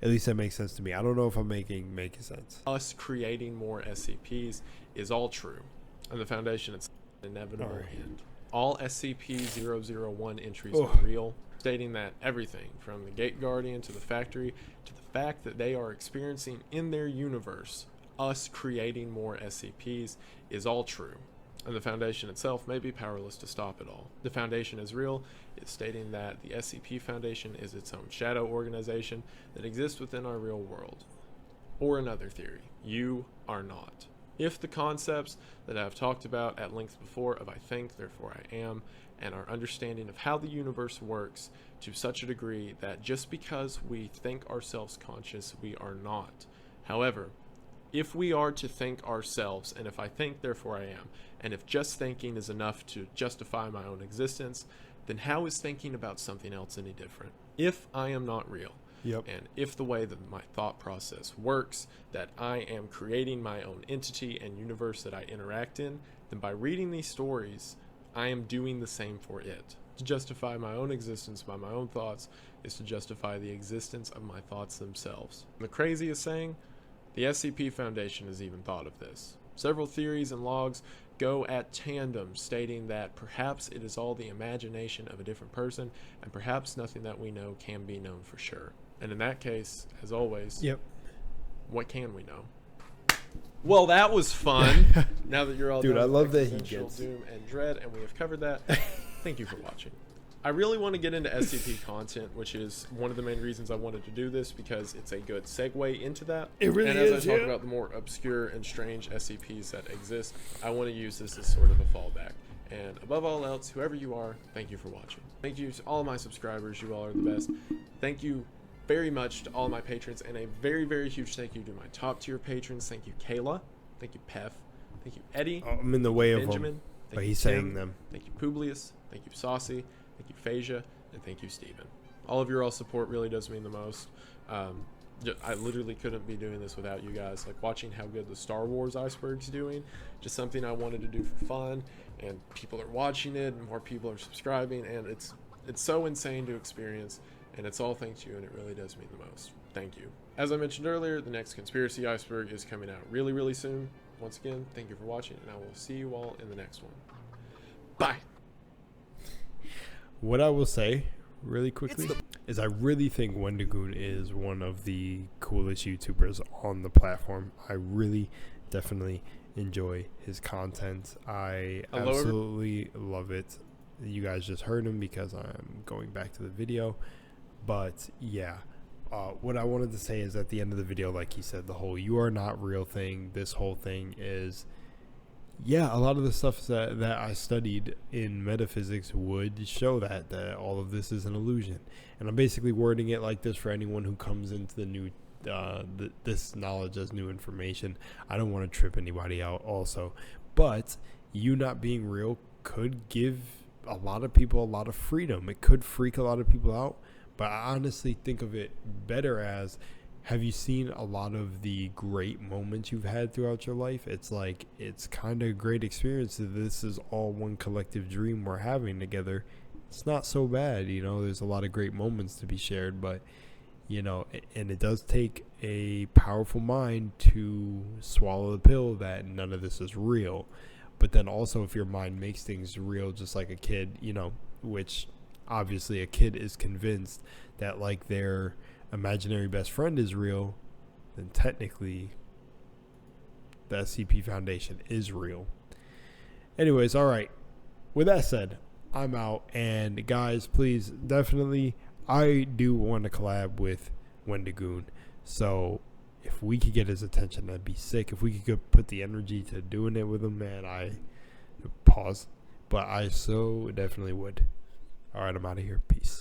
[SPEAKER 1] At least that makes sense to me. I don't know if I'm making sense.
[SPEAKER 2] Us creating more SCPs is all true, and the Foundation it's inevitable end. All SCP-001 entries are real, stating that everything from the Gate Guardian to the factory to the fact that they are experiencing in their universe us creating more SCPs is all true, and the Foundation itself may be powerless to stop it all. The Foundation is real. It's stating that the SCP Foundation is its own shadow organization that exists within our real world. Or another theory, you are not. If the concepts that I've talked about at length before of I think, therefore I am, and our understanding of how the universe works to such a degree that just because we think ourselves conscious, we are not. However, if we are to think ourselves, and if I think, therefore I am, and if just thinking is enough to justify my own existence, then how is thinking about something else any different? If I am not real, and if the way that my thought process works, that I am creating my own entity and universe that I interact in, then by reading these stories, I am doing the same for it. To justify my own existence by my own thoughts is to justify the existence of my thoughts themselves. The craziest saying, the SCP Foundation has even thought of this. Several theories and logs go at tandem, stating that perhaps it is all the imagination of a different person, and perhaps nothing that we know can be known for sure. And in that case, as always, what can we know? Well, that was fun. Now that you're all
[SPEAKER 1] Dude,
[SPEAKER 2] done
[SPEAKER 1] I
[SPEAKER 2] with
[SPEAKER 1] love that he
[SPEAKER 2] existential
[SPEAKER 1] gets
[SPEAKER 2] doom and dread, and we have covered that. Thank you for watching. I really want to get into SCP content, which is one of the main reasons I wanted to do this, because it's a good segue into that.
[SPEAKER 1] It really
[SPEAKER 2] and as
[SPEAKER 1] is,
[SPEAKER 2] I talk about the more obscure and strange SCPs that exist, I want to use this as sort of a fallback. And above all else, whoever you are, thank you for watching. Thank you to all of my subscribers. You all are the best. Thank you very much to all my patrons, and a very, very huge thank you to my top tier patrons. Thank you, Kayla. Thank you, Pef. Thank you, Eddie.
[SPEAKER 1] I'm in the way of
[SPEAKER 2] Benjamin.
[SPEAKER 1] him,
[SPEAKER 2] Thank
[SPEAKER 1] but
[SPEAKER 2] you,
[SPEAKER 1] he's
[SPEAKER 2] Tim.
[SPEAKER 1] saying them.
[SPEAKER 2] Thank you, Publius. Thank you, Saucy. Thank you, Phasia. And thank you, Steven. All of your all support really does mean the most. I literally couldn't be doing this without you guys. Like, watching how good the Star Wars Iceberg's doing, just something I wanted to do for fun, and people are watching it, and more people are subscribing, and it's so insane to experience, and it's all thanks to you, and it really does mean the most. Thank you. As I mentioned earlier, the next Conspiracy Iceberg is coming out really, really soon. Once again, thank you for watching, and I will see you all in the next one. Bye!
[SPEAKER 1] What I will say, really quickly, is I really think Wendigoon is one of the coolest YouTubers on the platform. I really, definitely enjoy his content. I absolutely love it. You guys just heard him because I'm going back to the video. But, yeah. What I wanted to say is at the end of the video, like he said, the whole "you are not real" thing, this whole thing is, yeah, a lot of the stuff that I studied in metaphysics would show that all of this is an illusion. And I'm basically wording it like this for anyone who comes into the new this knowledge as new information. I don't want to trip anybody out also. But you not being real could give a lot of people a lot of freedom. It could freak a lot of people out. But I honestly think of it better as, have you seen a lot of the great moments you've had throughout your life? It's like, it's kind of a great experience that this is all one collective dream we're having together. It's not so bad, you know, there's a lot of great moments to be shared, but you know, and it does take a powerful mind to swallow the pill that none of this is real. But then also, if your mind makes things real, just like a kid, you know, which obviously a kid is convinced that like their imaginary best friend is real, then technically the SCP Foundation is real. Anyways, all right. With that said, I'm out. And guys, please, definitely, I do want to collab with Wendigoon. So if we could get his attention, that'd be sick. If we could put the energy to doing it with him, man, I pause. But I so definitely would. All right, I'm out of here. Peace.